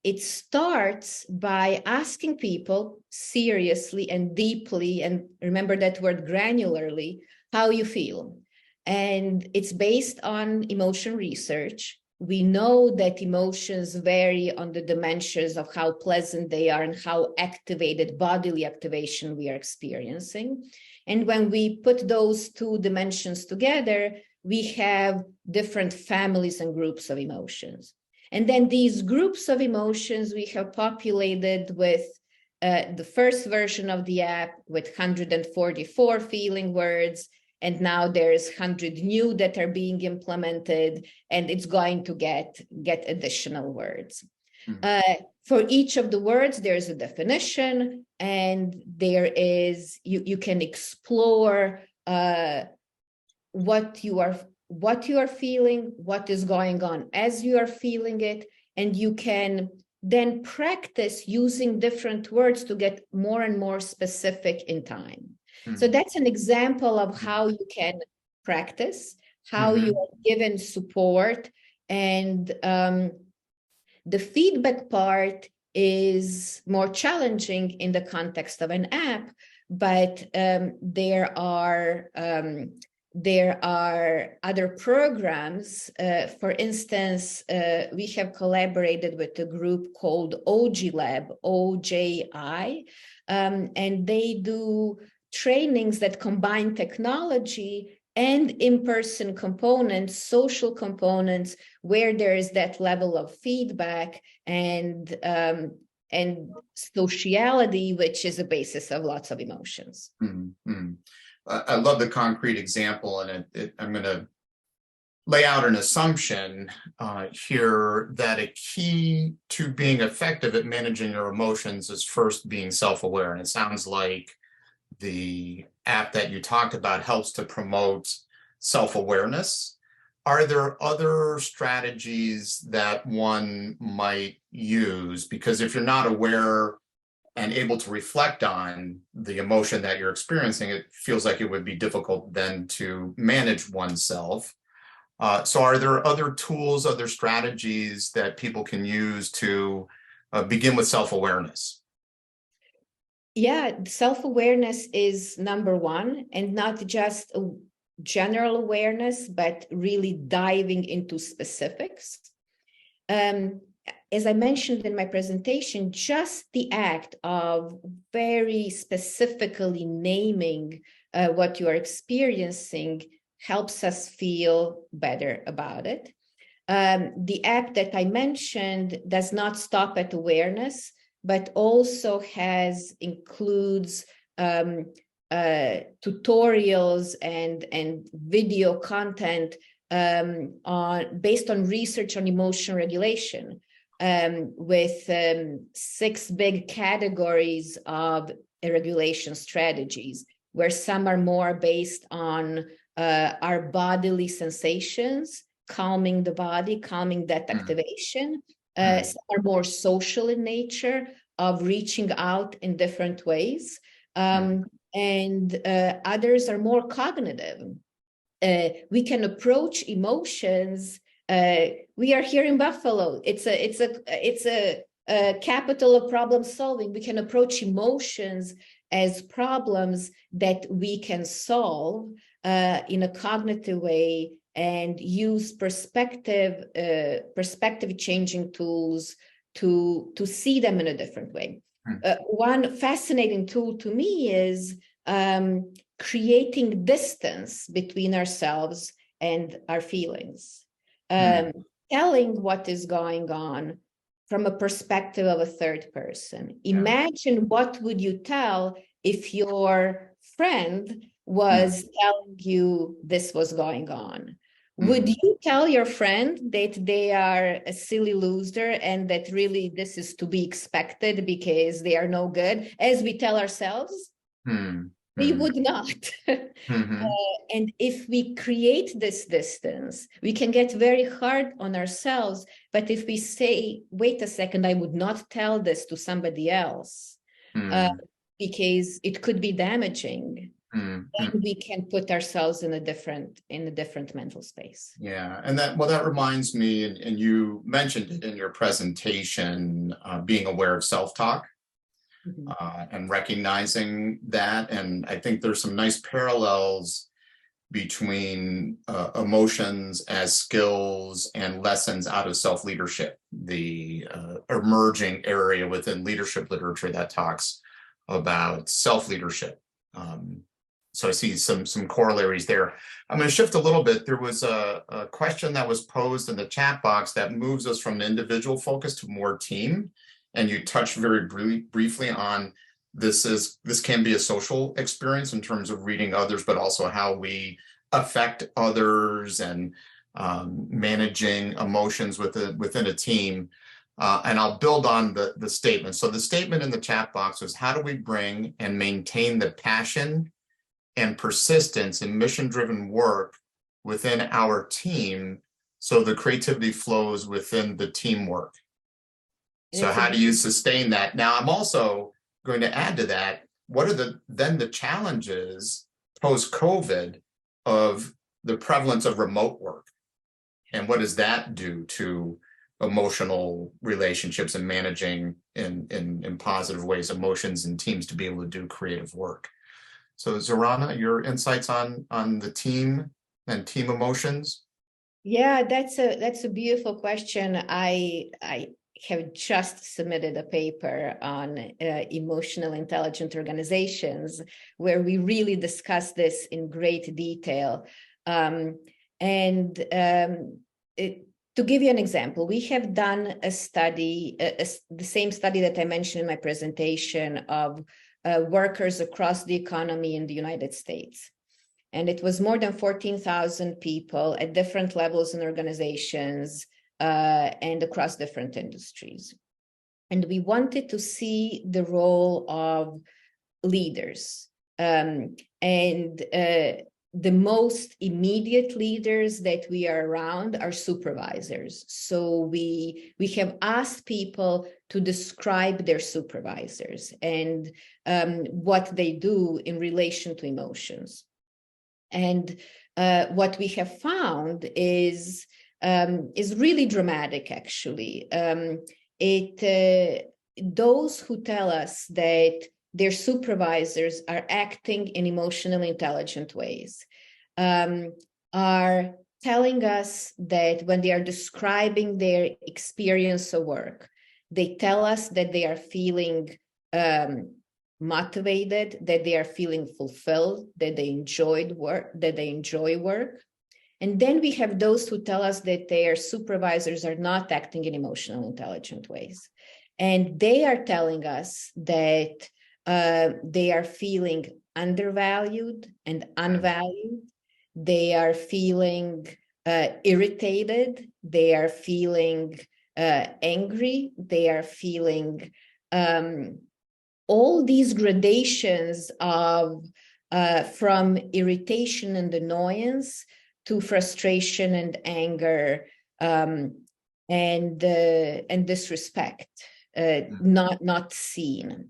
It starts by asking people seriously and deeply, and remember that word, granularly, how you feel. And it's based on emotion research. We know that emotions vary on the dimensions of how pleasant they are and how activated bodily activation we are experiencing. And when we put those two dimensions together, we have different families and groups of emotions. And then these groups of emotions we have populated with the first version of the app with 144 feeling words. And now there's 100 new that are being implemented, and it's going to get additional words. For each of the words, there's a definition, and there is, you can explore what you are feeling, what is going on as you are feeling it, and you can then practice using different words to get more and more specific in time. So that's an example of how you can practice, how you are given support, and the feedback part is more challenging in the context of an app, but there are other programs. For instance, we have collaborated with a group called OJI Lab, OJI, and they do trainings that combine technology and in-person components, social components, where there is that level of feedback and sociality, which is the basis of lots of emotions.
I love the concrete example, and I'm going to lay out an assumption here that a key to being effective at managing your emotions is first being self-aware. And it sounds like the app that you talked about helps to promote self-awareness. Are there other strategies that one might use? Because if you're not aware and able to reflect on the emotion that you're experiencing, it feels like it would be difficult then to manage oneself. So are there other tools, other strategies that people can use to begin with self-awareness?
Yeah, self-awareness is number one, and not just a general awareness, but really diving into specifics. As I mentioned in my presentation, just the act of very specifically naming what you are experiencing helps us feel better about it. The app that I mentioned does not stop at awareness, but also includes tutorials and video content based on research on emotion regulation, with 6 big categories of regulation strategies, where some are more based on our bodily sensations, calming the body, calming that activation. Some are more social in nature, of reaching out in different ways. And others are more cognitive. We can approach emotions. We are here in Buffalo. It's a capital of problem solving. We can approach emotions as problems that we can solve in a cognitive way and use perspective changing tools to see them in a different way. One fascinating tool to me is creating distance between ourselves and our feelings, telling what is going on from a perspective of a third person. Imagine what would you tell if your friend was telling you this was going on. Would you tell your friend that they are a silly loser and that really this is to be expected because they are no good, as we tell ourselves? We would not. And if we create this distance, we can get very hard on ourselves. But if we say, wait a second, I would not tell this to somebody else because it could be damaging. And we can put ourselves in a different mental space.
Yeah, and that reminds me, and you mentioned it in your presentation, being aware of self-talk and recognizing that. And I think there's some nice parallels between emotions as skills and lessons out of self-leadership, the emerging area within leadership literature that talks about self-leadership. So I see some corollaries there. I'm going to shift a little bit. There was a question that was posed in the chat box that moves us from individual focus to more team. And you touched very briefly on this can be a social experience in terms of reading others, but also how we affect others and managing emotions within a team. And I'll build on the statement. So the statement in the chat box was, how do we bring and maintain the passion and persistence in mission-driven work within our team so the creativity flows within the teamwork? So how do you sustain that? Now, I'm also going to add to that, what are the challenges post-COVID of the prevalence of remote work? And what does that do to emotional relationships and managing in positive ways emotions and teams to be able to do creative work? So Zorana, your insights on the team and team emotions?
Yeah, that's a beautiful question. I have just submitted a paper on emotional intelligent organizations where we really discuss this in great detail. To give you an example, we have done a study, the same study that I mentioned in my presentation of workers across the economy in the United States. And it was more than 14,000 people at different levels in organizations and across different industries. And we wanted to see the role of leaders. The most immediate leaders that we are around are supervisors. So we have asked people to describe their supervisors and what they do in relation to emotions. And what we have found is really dramatic, actually. Those who tell us that their supervisors are acting in emotionally intelligent ways are telling us that when they are describing their experience of work, they tell us that they are feeling motivated, that they are feeling fulfilled, that they enjoy work. And then we have those who tell us that their supervisors are not acting in emotionally intelligent ways. And they are telling us that they are feeling undervalued and unvalued. They are feeling irritated. They are feeling angry. They are feeling all these gradations of from irritation and annoyance to frustration and anger and disrespect, not seen.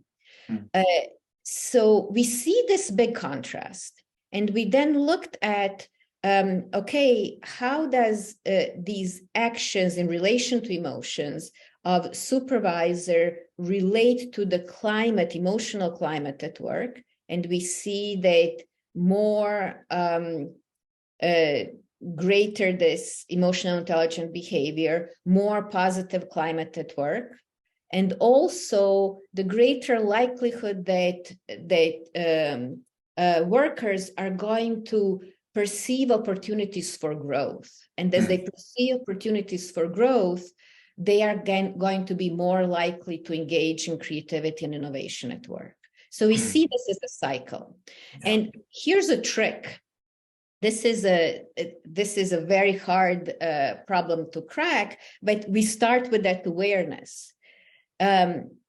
So we see this big contrast, and we then looked at, okay, how does these actions in relation to emotions of supervisor relate to the climate, emotional climate at work? And we see that more greater this emotional intelligent behavior, more positive climate at work, and also the greater likelihood that workers are going to perceive opportunities for growth. And as they perceive opportunities for growth, they are going to be more likely to engage in creativity and innovation at work. So we see this as a cycle. And here's a trick. This is a very hard problem to crack, but we start with that awareness.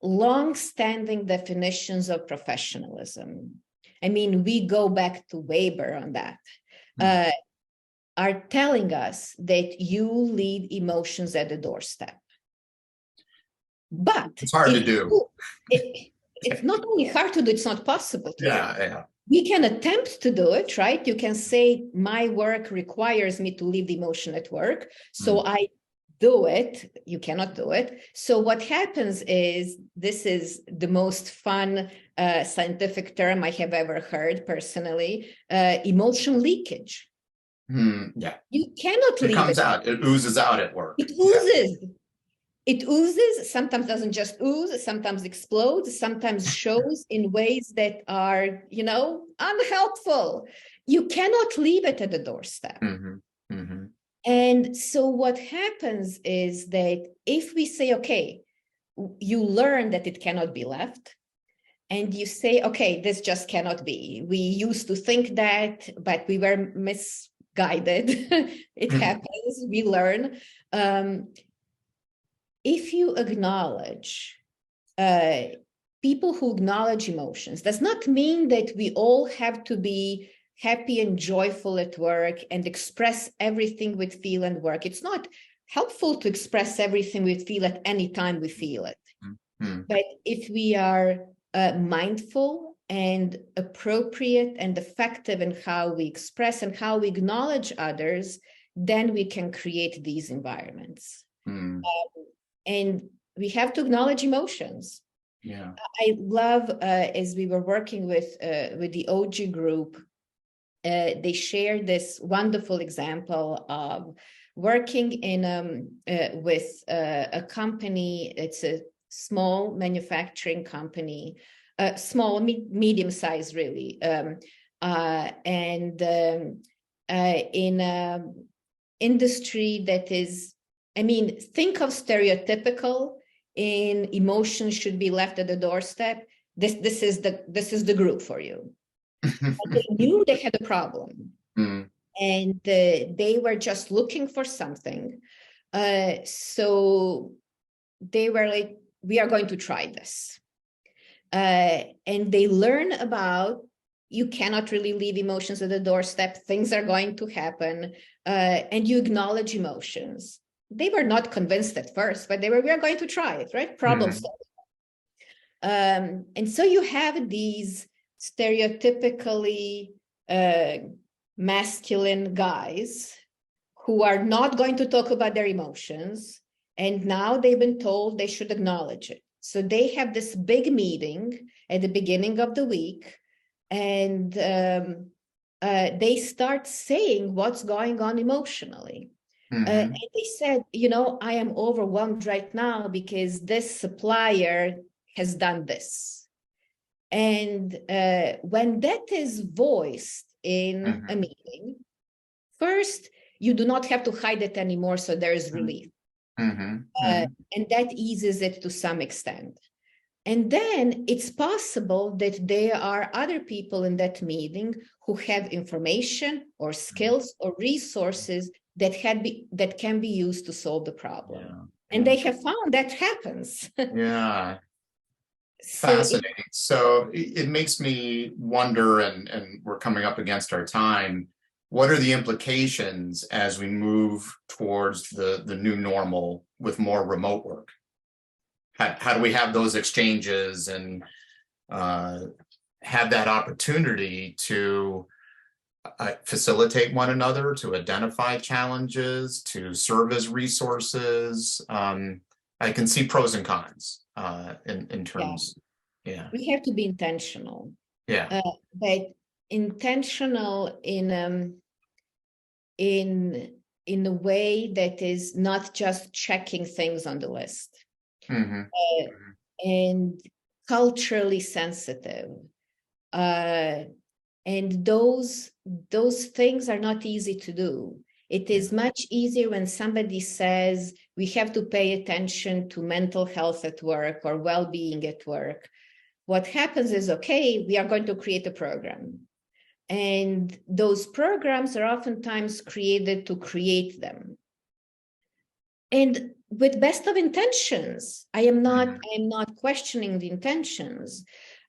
Long-standing definitions of professionalism, I mean, we go back to Weber on that, are telling us that you leave emotions at the doorstep. But
it's hard to do.
It's not only hard to do, it's not possible to do.
Yeah.
We can attempt to do it, right? You can say, my work requires me to leave the emotion at work, so I do it. You cannot do it. So what happens is, this is the most fun scientific term I have ever heard personally, emotion leakage.
Yeah.
You cannot leave it.
It comes out. It oozes out at work.
It oozes. Yeah. It oozes, sometimes doesn't just ooze, sometimes explodes, sometimes shows in ways that are, unhelpful. You cannot leave it at the doorstep. And so what happens is that if we say, okay, you learn that it cannot be left, and you say, okay, this just cannot be. We used to think that, but we were misguided. It happens, we learn. If you acknowledge, people who acknowledge emotions, does not mean that we all have to be happy and joyful at work and express everything we feel and work. It's not helpful to express everything we feel at any time we feel it. But if we are mindful and appropriate and effective in how we express and how we acknowledge others, then we can create these environments. And we have to acknowledge emotions.
Yeah,
I love, as we were working with the OG group, they shared this wonderful example of working in with a company. It's a small manufacturing company, small, medium size, really, and in an industry that is, think of stereotypical in emotions should be left at the doorstep. This is the group for you. They knew they had a problem, and they were just looking for something. So they were like, we are going to try this. And they learn about, you cannot really leave emotions at the doorstep. Things are going to happen, and you acknowledge emotions. They were not convinced at first, but we are going to try it, right? Problem solving. And so you have these stereotypically masculine guys who are not going to talk about their emotions, and now they've been told they should acknowledge it. So they have this big meeting at the beginning of the week, and they start saying what's going on emotionally. And they said, I am overwhelmed right now because this supplier has done this. And when that is voiced in a meeting, first, you do not have to hide it anymore, so there is relief. And that eases it to some extent. And then it's possible that there are other people in that meeting who have information or skills or resources that can be used to solve the problem. Yeah. And they have found that happens.
Yeah. Fascinating. So it makes me wonder, and we're coming up against our time, what are the implications as we move towards the new normal with more remote work? How do we have those exchanges and have that opportunity to facilitate one another, to identify challenges, to serve as resources? I can see pros and cons in terms. Yeah.
We have to be intentional.
Yeah.
But intentional in in a way that is not just checking things on the list, and culturally sensitive. And those things are not easy to do. It is much easier when somebody says we have to pay attention to mental health at work or well-being at work. What happens is, okay, we are going to create a program. And those programs are oftentimes created to create them. And with best of intentions, I am not questioning the intentions.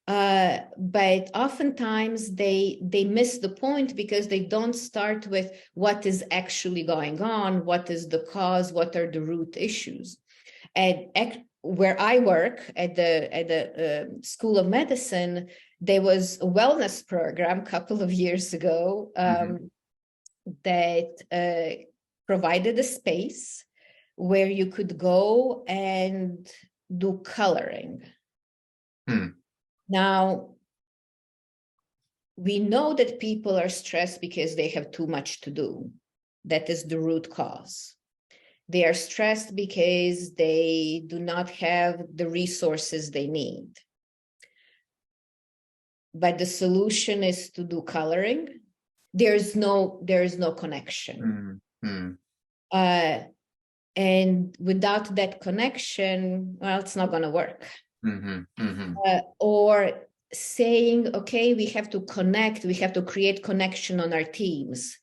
But oftentimes they miss the point because they don't start with what is actually going on, what is the cause, what are the root issues. And where I work at the School of Medicine, there was a wellness program a couple of years ago that provided a space where you could go and do coloring. Now, we know that people are stressed because they have too much to do. That is the root cause. They are stressed because they do not have the resources they need. But the solution is to do coloring. There is no connection. And without that connection, well, it's not going to work. Or saying, okay, we have to connect, we have to create connection on our teams.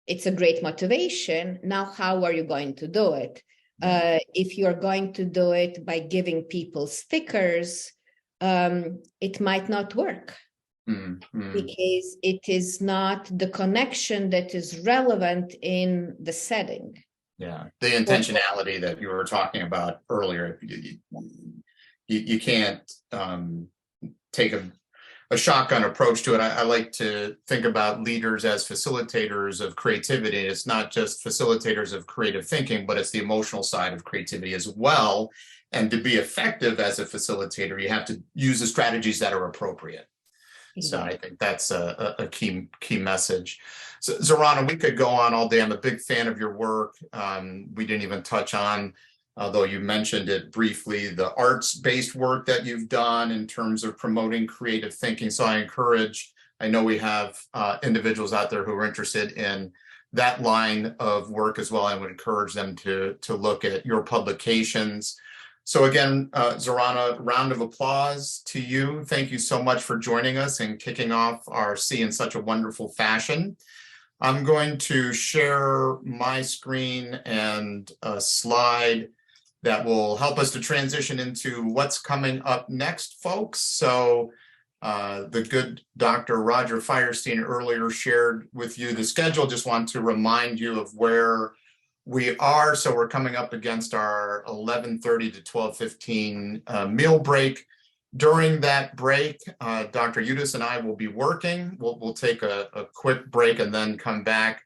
It's a great motivation. Now, how are you going to do it? If you're going to do it by giving people stickers, it might not work because it is not the connection that is relevant in the setting.
Yeah, the intentionality that you were talking about earlier. You can't take a shotgun approach to it. I like to think about leaders as facilitators of creativity. It's not just facilitators of creative thinking, but it's the emotional side of creativity as well. And to be effective as a facilitator, you have to use the strategies that are appropriate. So I think that's a key message. So Zorana, we could go on all day. I'm a big fan of your work. We didn't even touch on, although you mentioned it briefly, the arts-based work that you've done in terms of promoting creative thinking. So I know we have individuals out there who are interested in that line of work as well. I would encourage them to look at your publications. So again, Zorana, round of applause to you. Thank you so much for joining us and kicking off our C in such a wonderful fashion. I'm going to share my screen and a slide that will help us to transition into what's coming up next, folks. So the good Dr. Roger Firestein earlier shared with you the schedule. Just want to remind you of where we are. So we're coming up against our 11:30 to 12:15 meal break. During that break, Dr. Udis and I will be working. We'll take a quick break and then come back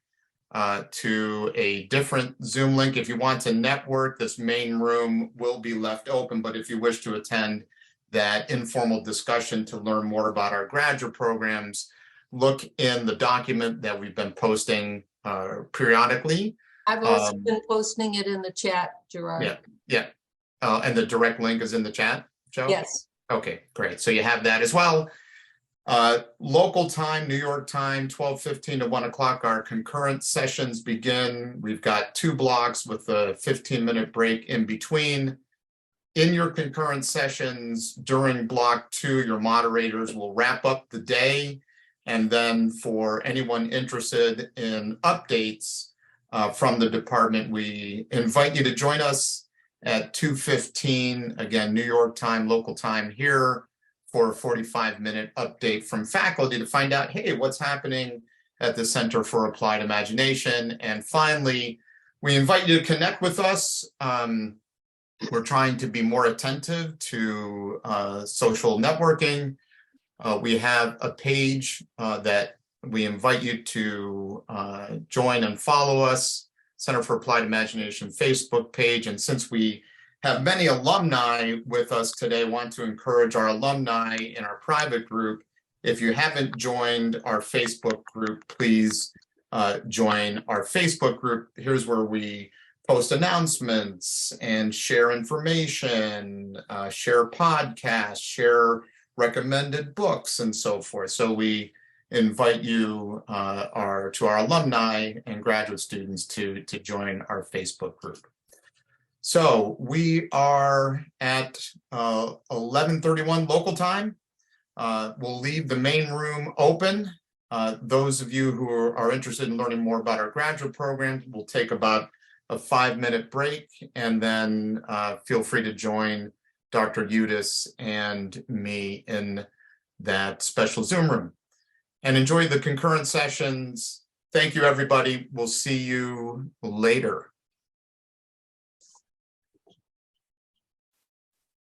to a different Zoom link. If you want to network, this main room will be left open, but if you wish to attend that informal discussion to learn more about our graduate programs, look in the document that we've been posting periodically.
I've also been posting it in the chat, Gerard.
Yeah. And the direct link is in the chat, Joe?
Yes.
Okay, great. So you have that as well. Local time, New York time, 12:15 to 1 o'clock, our concurrent sessions begin. We've got 2 blocks with a 15-minute break in between. In your concurrent sessions during block 2, your moderators will wrap up the day. And then for anyone interested in updates from the department, we invite you to join us at 2:15, again, New York time, local time here, for a 45-minute update from faculty to find out, hey, what's happening at the Center for Applied Imagination. And finally, we invite you to connect with us. We're trying to be more attentive to social networking. We have a page that we invite you to join and follow us, Center for Applied Imagination Facebook page. And since we have many alumni with us today, I want to encourage our alumni in our private group. If you haven't joined our Facebook group, please join our Facebook group. Here's where we post announcements and share information, share podcasts, share recommended books, and so forth. So we invite you, to our alumni and graduate students to join our Facebook group. So we are at 11:31 local time. We'll leave the main room open. Those of you who are interested in learning more about our graduate program will take about a 5-minute break, and then feel free to join Dr. Udis and me in that special Zoom room. And enjoy the concurrent sessions. Thank you, everybody. We'll see you later.